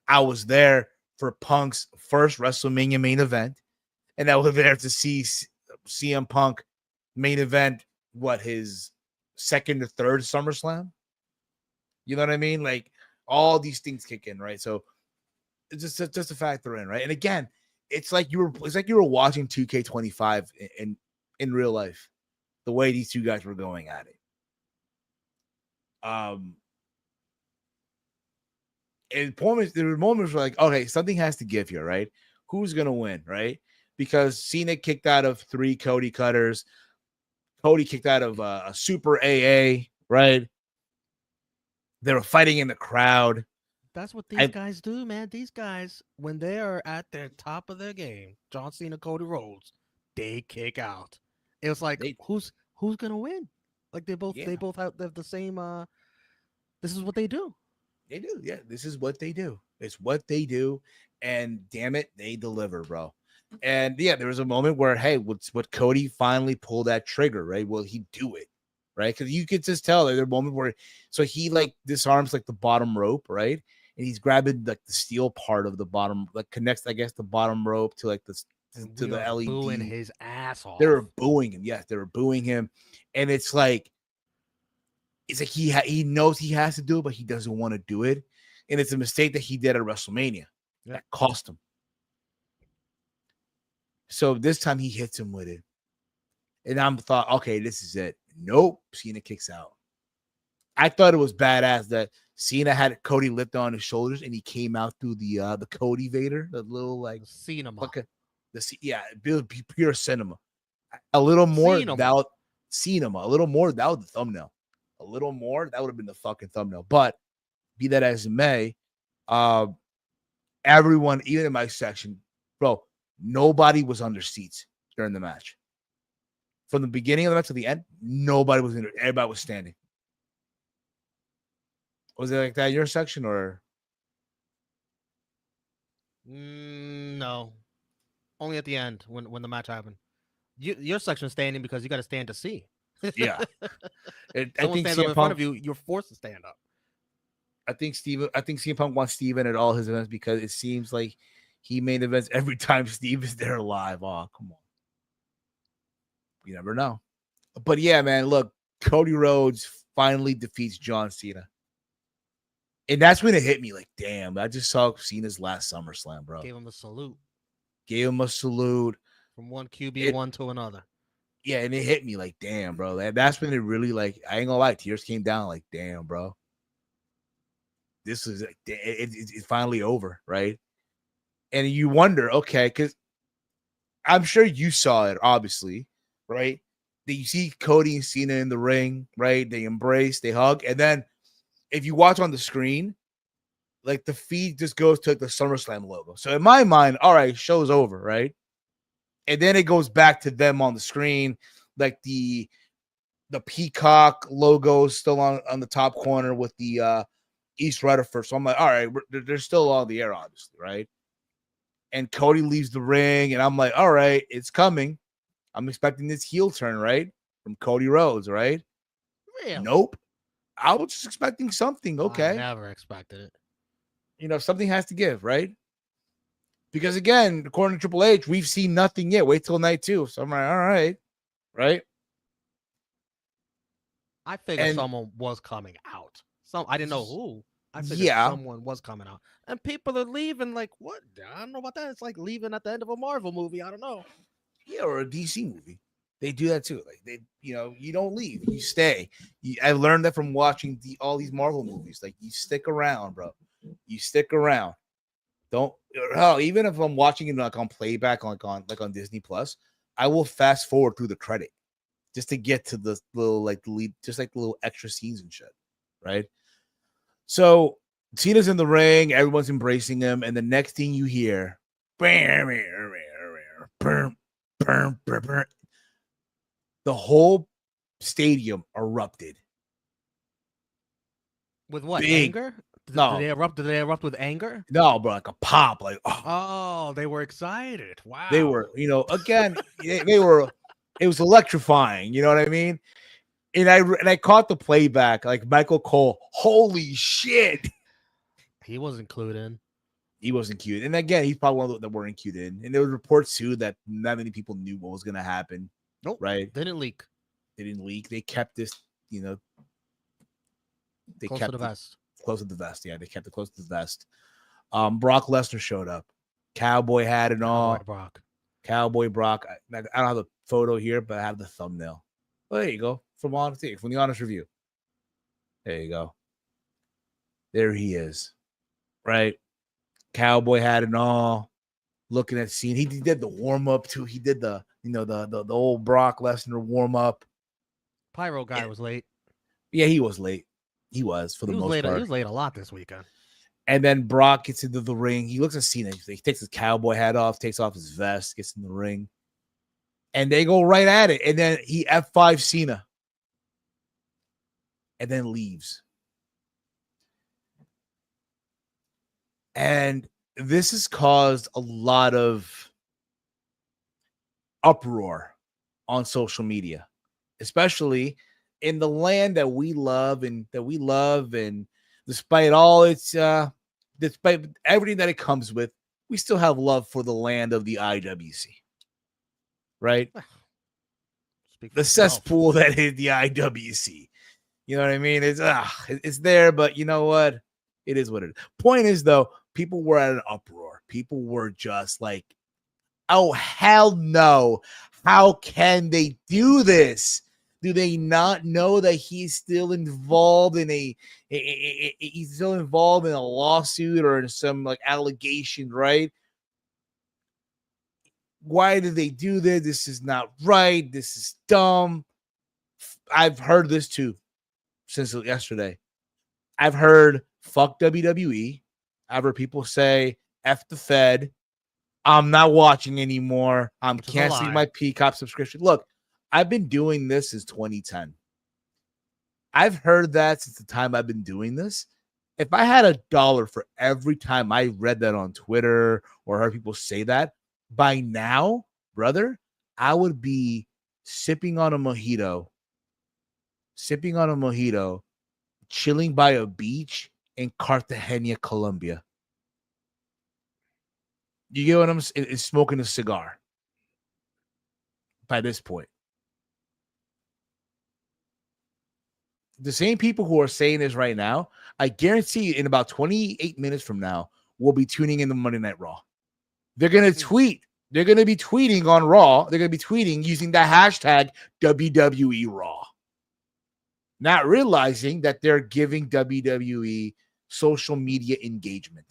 I was there for Punk's first WrestleMania main event. And I was there to see CM Punk main event, his second or third SummerSlam? You know what I mean? Like, all these things kick in, right? So it's just a factor in, right? And again, it's like you were watching 2K25 in real life, the way these two guys were going at it. And there were moments where, like, okay, something has to give here, right? Who's gonna win, right? Because Cena kicked out of 3 Cody cutters, Cody kicked out of a super AA, right? They were fighting in the crowd. That's what these guys do, man. These guys, when they are at their top of their game, John Cena, Cody Rhodes, they kick out. It was like, who's gonna win? Like they both have the same. This is what they do. They do, yeah. This is what they do. It's what they do, and damn it, they deliver, bro. And yeah, there was a moment where, hey, what Cody finally pulled that trigger, right? Will he do it, right? Because you could just tell there's a moment where, so he like disarms like the bottom rope, right? And he's grabbing like the steel part of the bottom, like connects, I guess, the bottom rope to like the LED. Booing his ass off. They were booing him. Yes, they were booing him, and it's like he knows he has to do it, but he doesn't want to do it, and it's a mistake that he did at WrestleMania that cost him. So this time he hits him with it, and I'm thought, okay, this is it. Nope, Cena kicks out. I thought it was badass that Cena had Cody lift on his shoulders, and he came out through the Cody Vader, the little like cinema, pure cinema. A little more without cinema, a little more without the thumbnail, a little more that would have been the fucking thumbnail. But be that as it may, everyone, even in my section, bro, nobody was on their seats during the match. From the beginning of the match to the end, nobody was in there. Everybody was standing. Was it like that in your section or? No, only at the end when the match happened. Your section is standing because you got to stand to see. Yeah, I think stands up in front of you, you're forced to stand up. I think CM Punk wants Steven at all his events because it seems like he main events every time Steve is there live. Oh, come on. You never know. But yeah, man, look, Cody Rhodes finally defeats John Cena. And that's when it hit me like, damn, I just saw Cena's last SummerSlam, bro. Gave him a salute. From one QB1 to another. Yeah, and it hit me like, damn, bro. That's when it really, like, I ain't gonna lie, tears came down like, damn, bro. This is it's finally over, right? And you wonder, okay, because I'm sure you saw it, obviously, right? That you see Cody and Cena in the ring, right? They embrace, they hug, and then if you watch on the screen, like the feed just goes to like the SummerSlam logo. So in my mind, all right, show's over, right? And then it goes back to them on the screen, like the peacock logo is still on the top corner with the East Rutherford. So I'm like, all right, they're still on the air, obviously, right? And Cody leaves the ring, and I'm like, all right, it's coming. I'm expecting this heel turn, right? From Cody Rhodes, right? Really? Nope. I was just expecting something. Okay. I never expected it. You know, something has to give, right? Because again, according to Triple H, we've seen nothing yet. Wait till night 2. So I'm like, all right. Right? I figured someone was coming out. I didn't know who. I figured someone was coming out. And people are leaving like, what? I don't know about that. It's like leaving at the end of a Marvel movie. I don't know. Yeah, or a DC movie. They do that too. Like you don't leave. You stay. I learned that from watching all these Marvel movies. Like you stick around, bro. You stick around. Don't hell, even if I'm watching it like on playback, on Disney Plus, I will fast forward through the credit just to get to the little like the lead, just like the little extra scenes and shit, right? So Cena's in the ring, everyone's embracing him, and the next thing you hear, the whole stadium erupted. With what? Big. Anger? No. Did they erupt? Did they erupt with anger? No, bro, like a pop, like Oh, they were excited. Wow. they were, again, they were. It was electrifying. You know what I mean? And I caught the playback, like Michael Cole. Holy shit! He wasn't clued in. He wasn't cute, and again, he's probably one of those that weren't cute in. And there were reports too that not many people knew what was going to happen. Nope. Right? Didn't leak. They didn't leak. They kept this, they Close kept to the vest. Close to the vest. Yeah, they kept it close to the vest. Brock Lesnar showed up. Cowboy hat and all. Cowboy Brock. I don't have the photo here, but I have the thumbnail. Well, there you go. From the Honest Review. There you go. There he is. Right? Cowboy hat and all. Looking at scene. He did the warm-up too. He did the old Brock Lesnar warm-up. Pyro guy was late. Yeah, he was late. He was for the most part. He was late a lot this weekend. And then Brock gets into the ring. He looks at Cena. He takes his cowboy hat off, takes off his vest, gets in the ring. And they go right at it. And then he F5 Cena. And then leaves. And this has caused a lot of uproar on social media, especially in the land that we love and despite all its despite everything that it comes with, we still have love for the land of the IWC. Right? The cesspool that is the IWC. You know what I mean? It's there, but you know what? It is what it is. Point is, though, people were at an uproar. People were just like, oh, hell no. How can they do this? Do they not know that he's still involved in a lawsuit or in some like allegation, right? Why did they do this? This is not right. This is dumb. I've heard this too since yesterday. I've heard fuck WWE. I've heard people say F the Fed. I'm not watching anymore. I'm canceling my Peacock subscription. Look, I've been doing this since 2010. I've heard that since the time I've been doing this. If I had $1 for every time I read that on Twitter or heard people say that, by now, brother, I would be sipping on a mojito, chilling by a beach in Cartagena, Colombia. You get what I'm saying? It's smoking a cigar by this point. The same people who are saying this right now, I guarantee in about 28 minutes from now, will be tuning in to Monday Night Raw. They're going to tweet. They're going to be tweeting on Raw. They're going to be tweeting using the hashtag WWE Raw. Not realizing that they're giving WWE social media engagement.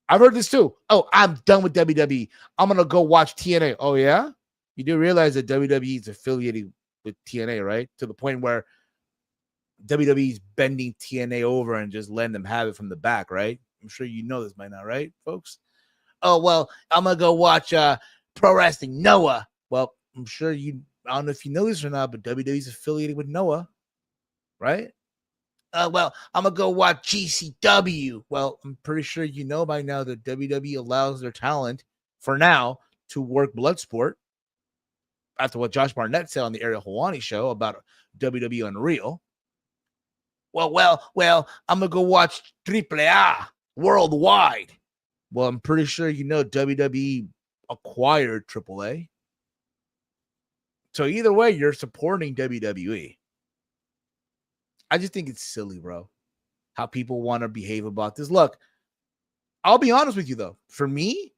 I've heard this too. Oh, I'm done with WWE. I'm going to go watch TNA. Oh, yeah? You do realize that WWE is affiliated with TNA, right? To the point where WWE is bending TNA over and just letting them have it from the back, right? I'm sure you know this by now, right, folks? Oh, well, I'm going to go watch Pro Wrestling Noah. Well, I'm sure I don't know if you know this or not, but WWE is affiliated with Noah, right? Well, I'm going to go watch GCW. Well, I'm pretty sure you know by now that WWE allows their talent, for now, to work Bloodsport. After what Josh Barnett said on the Ariel Helwani show about WWE Unreal. Well, I'm going to go watch AAA worldwide. Well, I'm pretty sure you know WWE acquired AAA. So either way, you're supporting WWE. I just think it's silly, bro, how people want to behave about this. Look, I'll be honest with you, though. For me,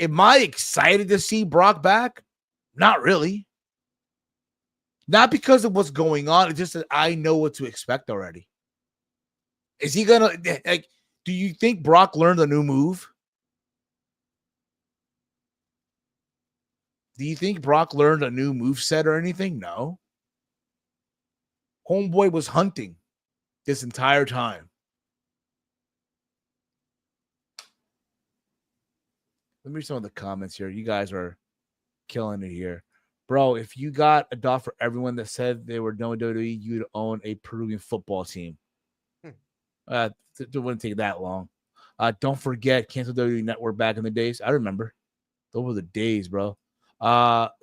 am I excited to see Brock back? Not really. Not because of what's going on. It's just that I know what to expect already. Is he going to, like, Do you think Brock learned a new move? Do you think Brock learned a new moveset or anything? No. Homeboy was hunting this entire time. Let me read some of the comments here. You guys are killing it here. Bro, if you got a dot for everyone that said they were no WWE, you'd own a Peruvian football team. It wouldn't take that long. Don't forget, cancel WWE Network back in the days. I remember. Those were the days, bro.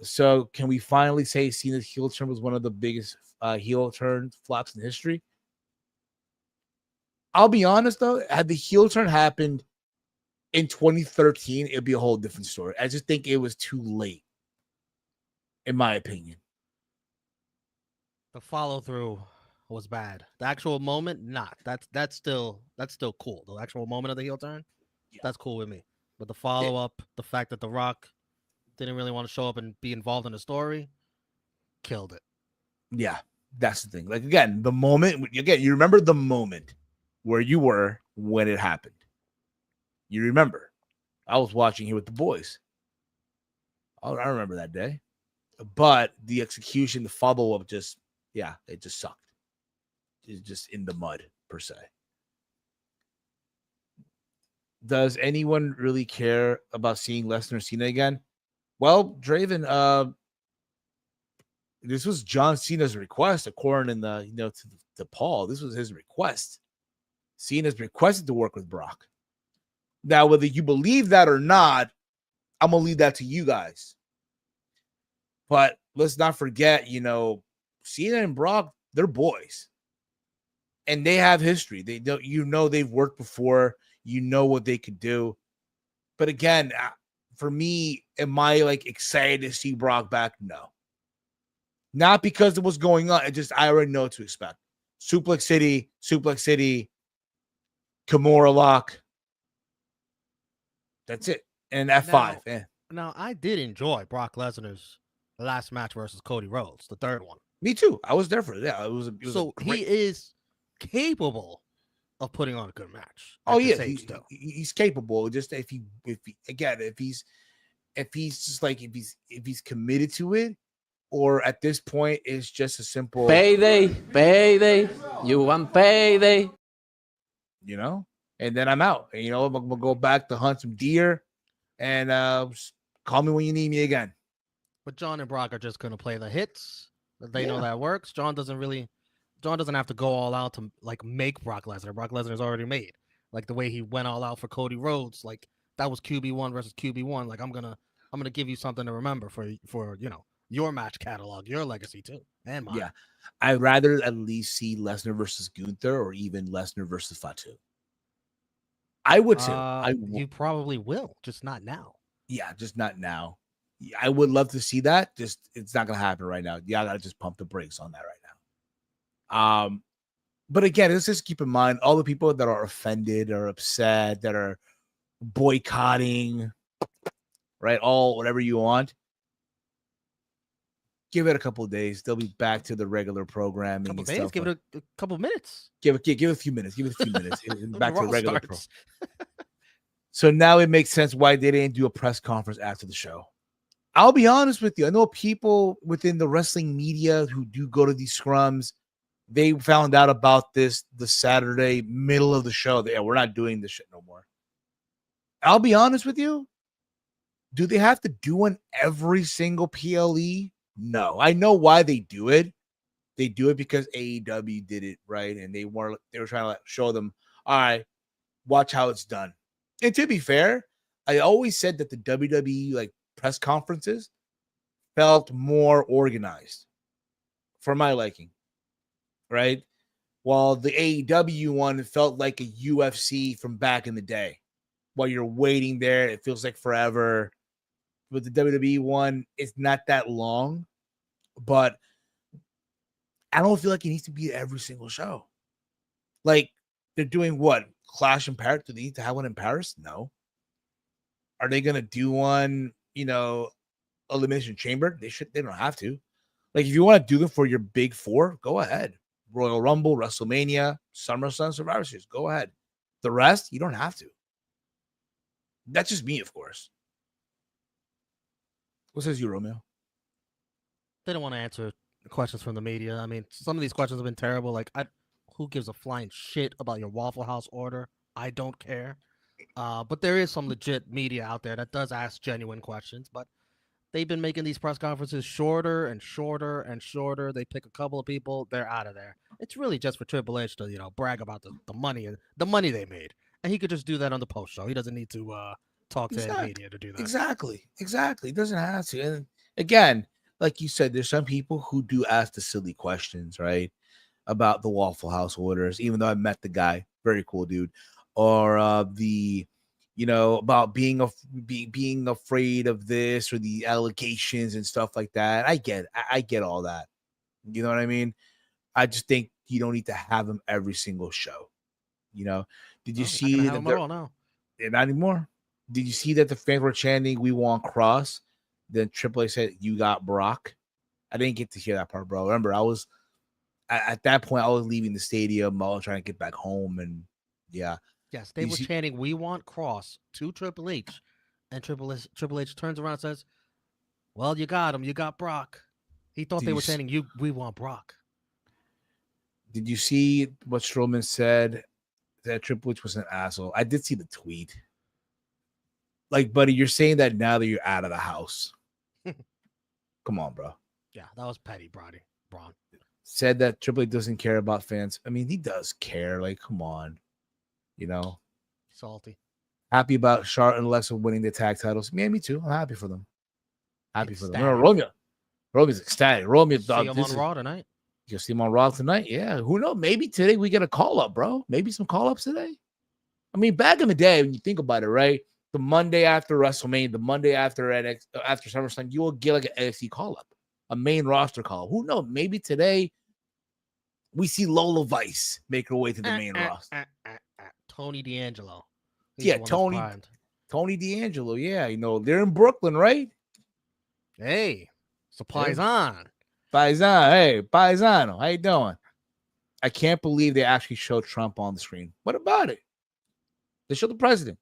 So can we finally say Cena's heel turn was one of the biggest heel turn flops in history? I'll be honest, though. Had the heel turn happened in 2013, it'd be a whole different story. I just think it was too late, in my opinion. The follow through was bad. The actual moment, not. That's still cool. The actual moment of the heel turn, that's cool with me. But the follow up, the fact that The Rock didn't really want to show up and be involved in the story, killed it. Yeah, that's the thing. Like, again, the moment, you remember the moment where you were when it happened. You remember. I was watching here with the boys. I remember that day. But the execution, the follow-up it just sucked. It's just in the mud, per se. Does anyone really care about seeing Lesnar Cena again? Well, Draven, this was John Cena's request, according to Paul. This was his request. Cena's requested to work with Brock. Now, whether you believe that or not, I'm gonna leave that to you guys. But let's not forget, Cena and Brock, they're boys. And they have history. They don't, they've worked before, what they could do. But again, for me, am I excited to see Brock back? No. Not because of what's going on. I already know what to expect. Suplex City, Kimura lock. That's it. And F5. Now, I did enjoy Brock Lesnar's last match versus Cody Rhodes, the third one. Me too. I was there for it. Yeah, it was so he is capable of putting on a good match. Oh yeah, he's capable. Just if he's committed to it, or at this point it's just a simple payday. You want payday? And then I'm out. And, I'm gonna go back to hunt some deer, and call me when you need me again. But John and Brock are just gonna play the hits. They know that works. John doesn't have to go all out to make Brock Lesnar. Brock Lesnar's already made. Like the way he went all out for Cody Rhodes, that was QB1 versus QB1. I'm gonna give you something to remember for your match catalog, your legacy too, and mine. Yeah, I'd rather at least see Lesnar versus Gunther or even Lesnar versus Fatu. I would too. You probably will, just not now. Yeah, just not now. I would love to see that. Just it's not gonna happen right now. Yeah, I gotta just pump the brakes on that right now. But again, let's just keep in mind all the people that are offended or upset, that are boycotting, right? All whatever you want. Give it a couple of days. They'll be back to the regular programming. Couple days. Give it a couple minutes. Give it a few minutes. Give it a few minutes. Back to regular pro. So now it makes sense why they didn't do a press conference after the show. I'll be honest with you. I know people within the wrestling media who do go to these scrums. They found out about this the Saturday middle of the show. We're not doing this shit no more. I'll be honest with you. Do they have to do one every single PLE? No. I know why they do it. They do it because AEW did it, right? And they were trying to show them, all right, watch how it's done. And to be fair, I always said that the WWE press conferences felt more organized for my liking, right? While the AEW one felt like a UFC from back in the day. While you're waiting there, it feels like forever. With the WWE one, it's not that long, but I don't feel like it needs to be every single show. They're doing what? Clash in Paris? Do they need to have one in Paris? No. Are they going to do one, Elimination Chamber? They don't have to. If you want to do them for your big four, go ahead. Royal Rumble, WrestleMania, SummerSlam, Survivor Series, go ahead. The rest, you don't have to. That's just me, of course. What says you, Romeo? They don't want to answer questions from the media. I mean, some of these questions have been terrible. Like, who gives a flying shit about your Waffle House order? I don't care. But there is some legit media out there that does ask genuine questions. But they've been making these press conferences shorter and shorter and shorter. They pick a couple of people, they're out of there. It's really just for Triple H to, brag about the money they made, and he could just do that on the post show. He doesn't need to talk to the media to do that. Exactly. It doesn't have to. And again, like you said, there's some people who do ask the silly questions, right, about the Waffle House orders. Even though I met the guy, very cool dude, or about being afraid of this or the allegations and stuff like that. I get all that. You know what I mean? I just think you don't need to have them every single show. Did you see that? Not anymore. Did you see that the fans were chanting, "We want Cross"? Then Triple H said, "You got Brock." I didn't get to hear that part, bro. Remember, I was at that point. I was leaving the stadium. I was trying to get back home, and yeah. Yes, they were chanting, "We want Cross" to Triple H, and Triple H turns around and says, "Well, you got him. You got Brock." He thought they were chanting, "We want Brock." Did you see what Strowman said? That Triple H was an asshole. I did see the tweet. Like, buddy, you're saying that now that you're out of the house. Come on, bro. Yeah, that was petty, Braun. Said that Triple H doesn't care about fans. I mean, he does care. Like, come on. Salty. Happy about Charlotte and Alexa winning the tag titles. Me too. I'm happy for them. For them. Romeo's ecstatic. Romeo, see him on Raw tonight. You'll see him on Raw tonight. Yeah. Who knows? Maybe today we get a call up, bro. Maybe some call ups today. I mean, back in the day, when you think about it, right? The Monday after WrestleMania, the Monday after SummerSlam, you will get like an NXT call up, a main roster call. Who knows? Maybe today we see Lola Vice make her way to the main roster. Tony D'Angelo. Yeah, Tony D'Angelo. Yeah, they're in Brooklyn, right? Hey, supplies on. Hey, Paisano, how you doing? I can't believe they actually showed Trump on the screen. What about it? They showed the president.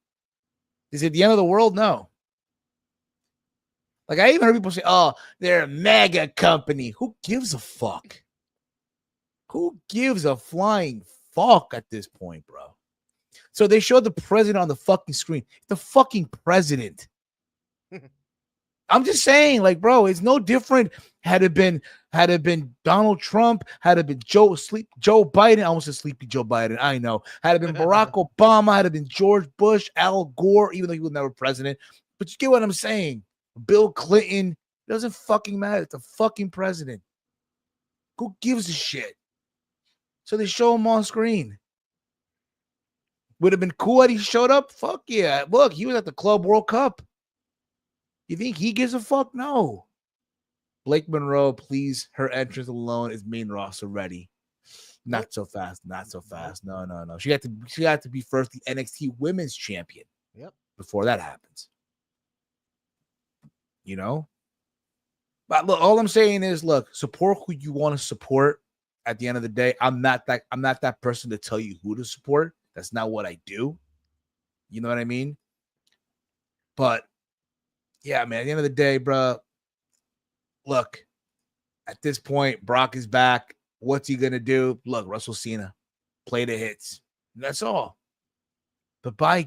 Is it the end of the world? No. Like, I even heard people say, "Oh, they're a mega company." Who gives a fuck? Who gives a flying fuck at this point, bro? So they showed the president on the fucking screen. The fucking president. I'm just saying, like, bro, it's no different. Had it been Donald Trump, had it been Joe Biden, I almost said sleepy Joe Biden. I know. Had it been Barack Obama, had it been George Bush, Al Gore, even though he was never president. But you get what I'm saying. Bill Clinton, it doesn't fucking matter. It's the fucking president. Who gives a shit? So they show him on screen. Would have been cool that he showed up. Fuck yeah. Look, he was at the Club World Cup. You think he gives a fuck? No. Blake Monroe, please. Her entrance alone is main roster ready. Not so fast. No. She had to be first the NXT Women's Champion. Yep. Before that happens. But look, all I'm saying is, look, support who you want to support. At the end of the day, I'm not that person to tell you who to support. That's not what I do. You know what I mean? But yeah, man, at the end of the day, bro, look, at this point, Brock is back. What's he going to do? Look, Russell Cena, play the hits. That's all. But my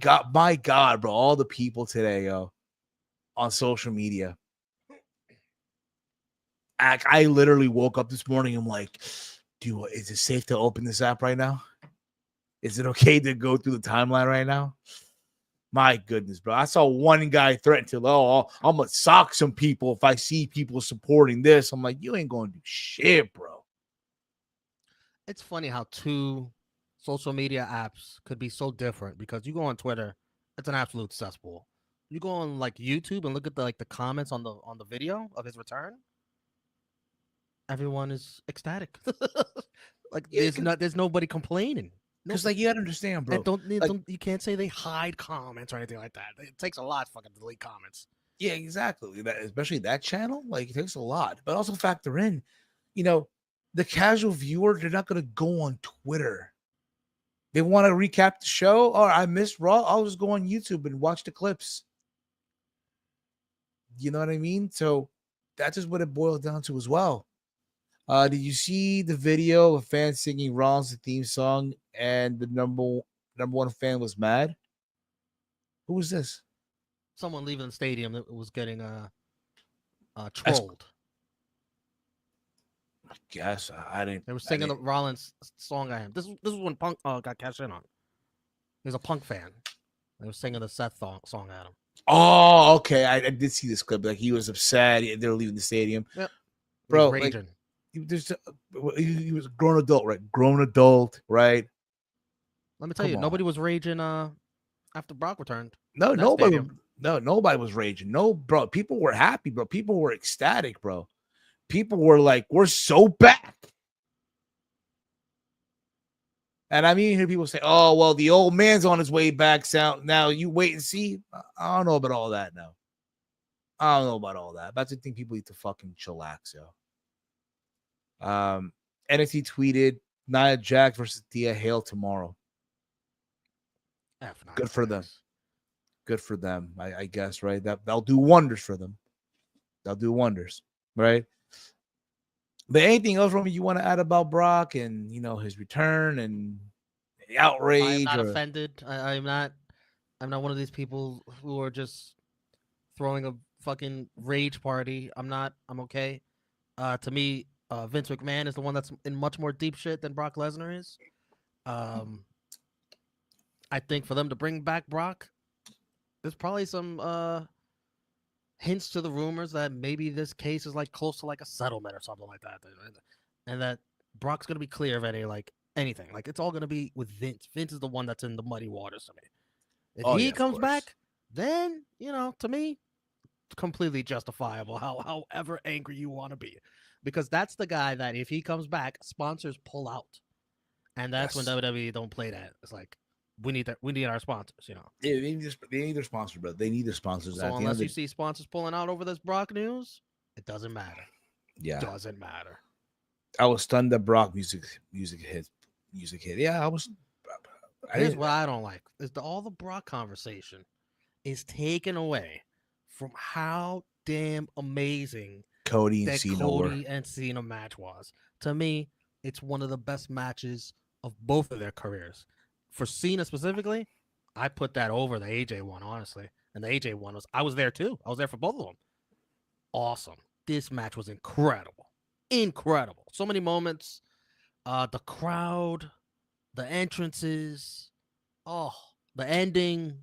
God, bro, all the people today, on social media. I literally woke up this morning. I'm like, dude, is it safe to open this app right now? Is it okay to go through the timeline right now? My goodness, bro. I saw one guy threaten to, I'm going to sock some people if I see people supporting this. I'm like, you ain't going to do shit, bro. It's funny how two social media apps could be so different, because you go on Twitter, it's an absolute cesspool. You go on like YouTube and look at the comments on the video of his return. Everyone is ecstatic. There's nobody complaining. Because you gotta understand, bro. You can't say they hide comments or anything like that. It takes a lot to fucking delete comments. Yeah, exactly. Especially that channel, it takes a lot. But also factor in, the casual viewer, they're not gonna go on Twitter They want to recap the show. Or I missed Raw. I'll just go on YouTube and watch the clips. You know what I mean? So that's just what it boils down to as well. Did you see the video of fans singing Raw's theme song and the number one fan was mad? Who was this? Someone leaving the stadium that was getting trolled. I guess I didn't. They were singing the Rollins song at him. This was when Punk got cashed in on. He was a Punk fan. They were singing the Seth song at him. Oh, okay. I did see this clip. Like he was upset. They're leaving the stadium. Yep. Bro, raging. He was a grown adult, right? Grown adult, right? Let me tell you, nobody was raging after Brock returned. No, nobody was raging. No, bro. People were happy, bro. People were ecstatic, bro. People were like, we're so back. And I mean, hear people say, oh, well, the old man's on his way back. Now you wait and see. I don't know about all that now. I don't know about all that. That's the thing people need to fucking chillax, yo. NXT tweeted Nia Jax versus Thea Hale tomorrow. Good for them. Good for them, I guess, right? That'll do wonders for them. They'll do wonders, right? But anything else, Roman, you want to add about Brock and his return and the outrage? I'm not offended. I'm not one of these people who are just throwing a fucking rage party. I'm okay. To me, Vince McMahon is the one that's in much more deep shit than Brock Lesnar is. I think for them to bring back Brock, there's probably some hints to the rumors that maybe this case is like close to like a settlement or something like that, and that Brock's gonna be clear of anything. Like it's all gonna be with Vince. Vince is the one that's in the muddy waters to me. If he comes back, then to me, completely justifiable. However angry you want to be, because that's the guy that if he comes back, sponsors pull out, and that's when WWE don't play that. It's like we need our sponsors. Yeah, they need their sponsors, bro. They need their sponsors. So unless you see sponsors pulling out over this Brock news, it doesn't matter. Yeah, doesn't matter. I was stunned that Brock music hit. Yeah, I was. Here's what I don't like: is all the Brock conversation is taken away from how damn amazing Cody and Cena match was. To me, it's one of the best matches of both of their careers. For Cena specifically, I put that over the AJ one, honestly. And the AJ one I was there too. I was there for both of them. Awesome. This match was incredible. Incredible. So many moments. The crowd, the entrances, the ending,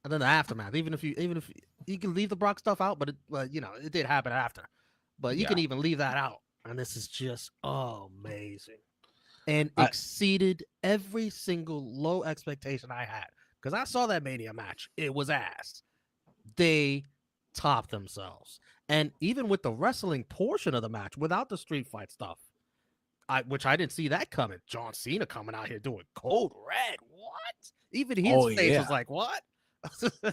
and then the aftermath. Even if you can leave the Brock stuff out, but it did happen after. But you can even leave that out. And this is just amazing. And exceeded every single low expectation I had. Because I saw that Mania match. It was ass. They topped themselves. And even with the wrestling portion of the match, without the street fight stuff, which I didn't see that coming. John Cena coming out here doing Code Red. What? Even his face was like, what?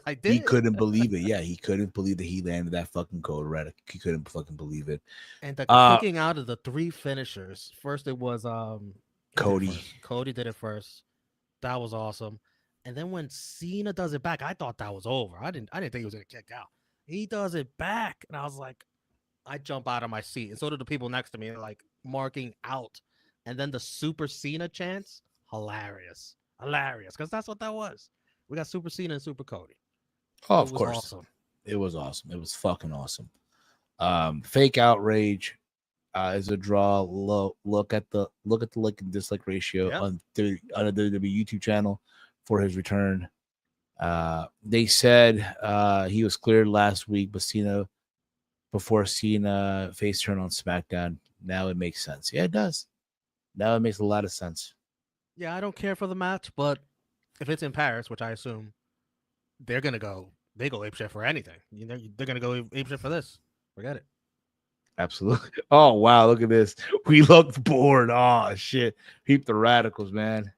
I did. He couldn't believe it. Yeah, he couldn't believe that he landed that fucking Code Red. He couldn't fucking believe it. And the cooking out of the three finishers. First, it was Cody. Cody did it first. That was awesome. And then when Cena does it back, I thought that was over. I didn't think he was gonna kick out. He does it back, and I was like, I jump out of my seat, and so did the people next to me, like marking out. And then the Super Cena chants, hilarious, because that's what that was. We got Super Cena and Super Cody. Oh, of course. Awesome. It was awesome. It was fucking awesome. Fake outrage is a draw. Look at the like and dislike ratio on the WWE YouTube channel for his return. They said he was cleared last week, but before Cena face turn on SmackDown. Now it makes sense. Yeah, it does. Now it makes a lot of sense. Yeah, I don't care for the match, but if it's in Paris, which I assume they go apeshit for anything. They're gonna go apeshit for this. Forget it. Absolutely. Oh wow, look at this. We looked bored. Oh shit. Peep the radicals, man.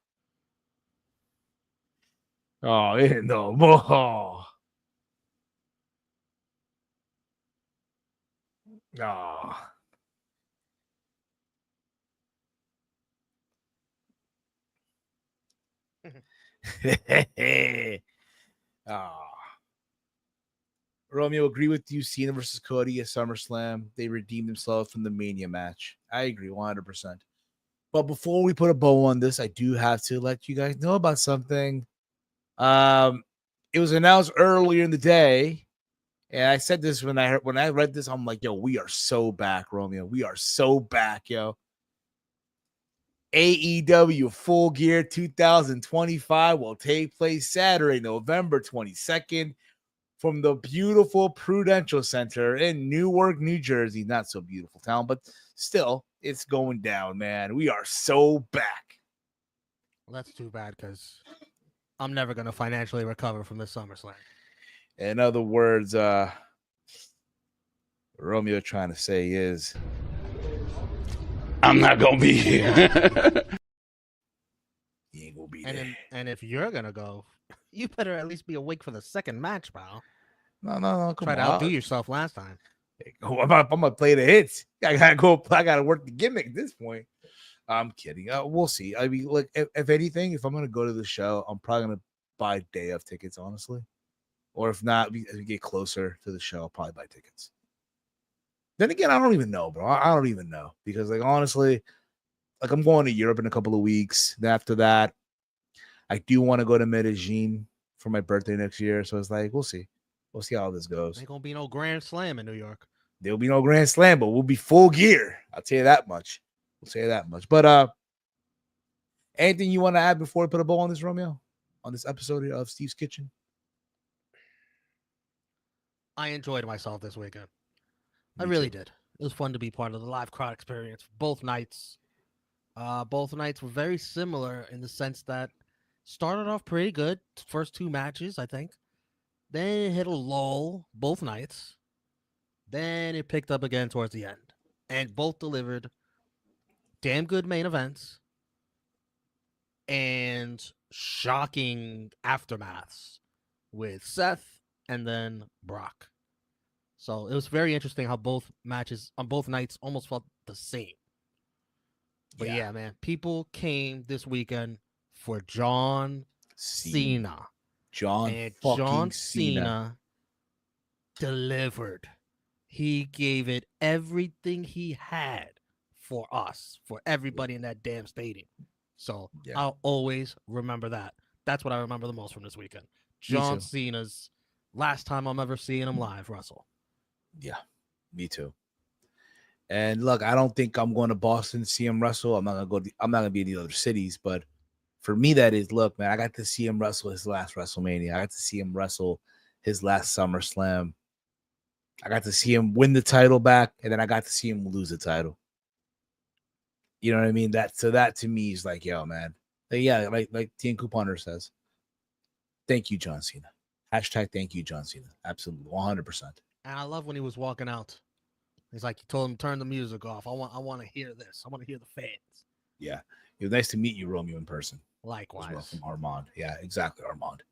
Oh, no more. Oh. Ah. Romeo, agree with you. Cena versus Cody at SummerSlam. They redeemed themselves from the Mania match. I agree 100%. But before we put a bow on this, I do have to let you guys know about something. It was announced earlier in the day, and I said this when I read this. I'm like, yo, we are so back, Romeo. We are so back, yo. AEW Full Gear 2025 will take place Saturday, November 22nd. From the beautiful Prudential Center in Newark, New Jersey. Not so beautiful town, but still, it's going down, man. We are so back. Well, that's too bad because I'm never going to financially recover from this SummerSlam. In other words, Romeo trying to say is, I'm not gonna be here. he ain't gonna be there. And if you're going to go, you better at least be awake for the second match, pal. No, come Try on. to outdo yourself last time. I'm gonna play the hits. I gotta work the gimmick at this point. I'm kidding. We'll see. I mean, look, if anything, if I'm gonna go to the show, I'm probably gonna buy day of tickets, honestly. Or if not, as we get closer to the show, I'll probably buy tickets. Then again, I don't even know, bro. I don't even know because, like, honestly, like I'm going to Europe in a couple of weeks. Then after that, I do want to go to Medellin for my birthday next year. So it's like, we'll see. We'll see how this goes. Ain't gonna be no Grand Slam in New York. There'll be no Grand Slam, but we'll be full gear. I'll tell you that much. We'll say that much. But anything you want to add before we put a bow on this, Romeo? On this episode of Steve's Kitchen? I enjoyed myself this weekend. I Me really too. did. It was fun to be part of the live crowd experience both nights. Both nights were very similar in the sense that started off pretty good. First two matches, I think. Then it hit a lull both nights. Then it picked up again towards the end. And both delivered damn good main events and shocking aftermaths with Seth and then Brock. So it was very interesting how both matches on both nights almost felt the same. But yeah, man, people came this weekend for John Cena. John Cena delivered. He gave it everything he had for us, for everybody in that damn stadium. So I'll always remember that. That's what I remember the most from this weekend. John Cena's last time I'm ever seeing him live, Russell. Yeah, me too. And look, I don't think I'm going to Boston to see him wrestle. I'm not gonna be in the other cities, but for me, that is, look, man, I got to see him wrestle his last WrestleMania. I got to see him wrestle his last SummerSlam. I got to see him win the title back, and then I got to see him lose the title. You know what I mean? That to me is like, yo, man. Yeah, like Tien Couponer says. Thank you, John Cena. Hashtag thank you, John Cena. Absolutely, 100%. And I love when he was walking out. He's like, he told him, turn the music off. I want to hear this. I want to hear the fans. Yeah. It was nice to meet you, Romeo, in person. Likewise. As well, from Armand. Yeah, exactly, Armand.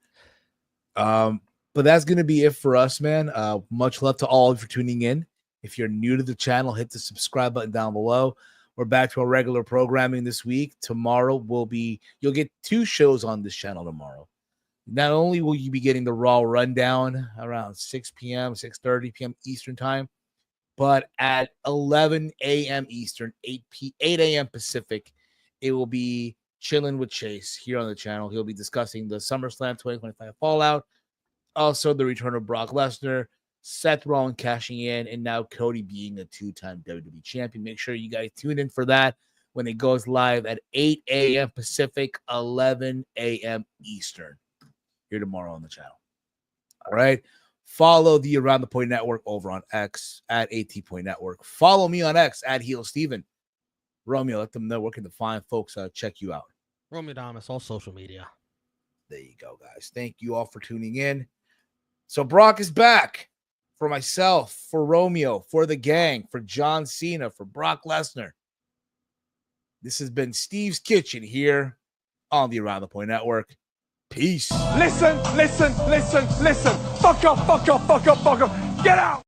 But that's going to be it for us, man. Much love to all of you for tuning in. If you're new to the channel, hit the subscribe button down below. We're back to our regular programming this week. Tomorrow you'll get 2 shows on this channel tomorrow. Not only will you be getting the Raw rundown around 6 p.m., 6:30 p.m. Eastern time, but at 11 a.m. Eastern, 8 a.m. Pacific, it will be Chilling with Chase here on the channel. He'll be discussing the SummerSlam 2025 Fallout, also the return of Brock Lesnar, Seth Rollins cashing in, and now Cody being a 2-time WWE champion. Make sure you guys tune in for that when it goes live at 8 a.m. Pacific, 11 a.m. Eastern. Here tomorrow on the channel. All right. Follow the Around the Point Network over on X at AT Point Network. Follow me on X at Heel Steven. Romeo, let them know where can the fine folks check you out. Romeo Damas, all social media. There you go, guys. Thank you all for tuning in. So Brock is back. For myself, for Romeo, for the gang, for John Cena, for Brock Lesnar. This has been Steve's Kitchen here on the Around the Point Network. Peace. Listen. Fuck up. Get out.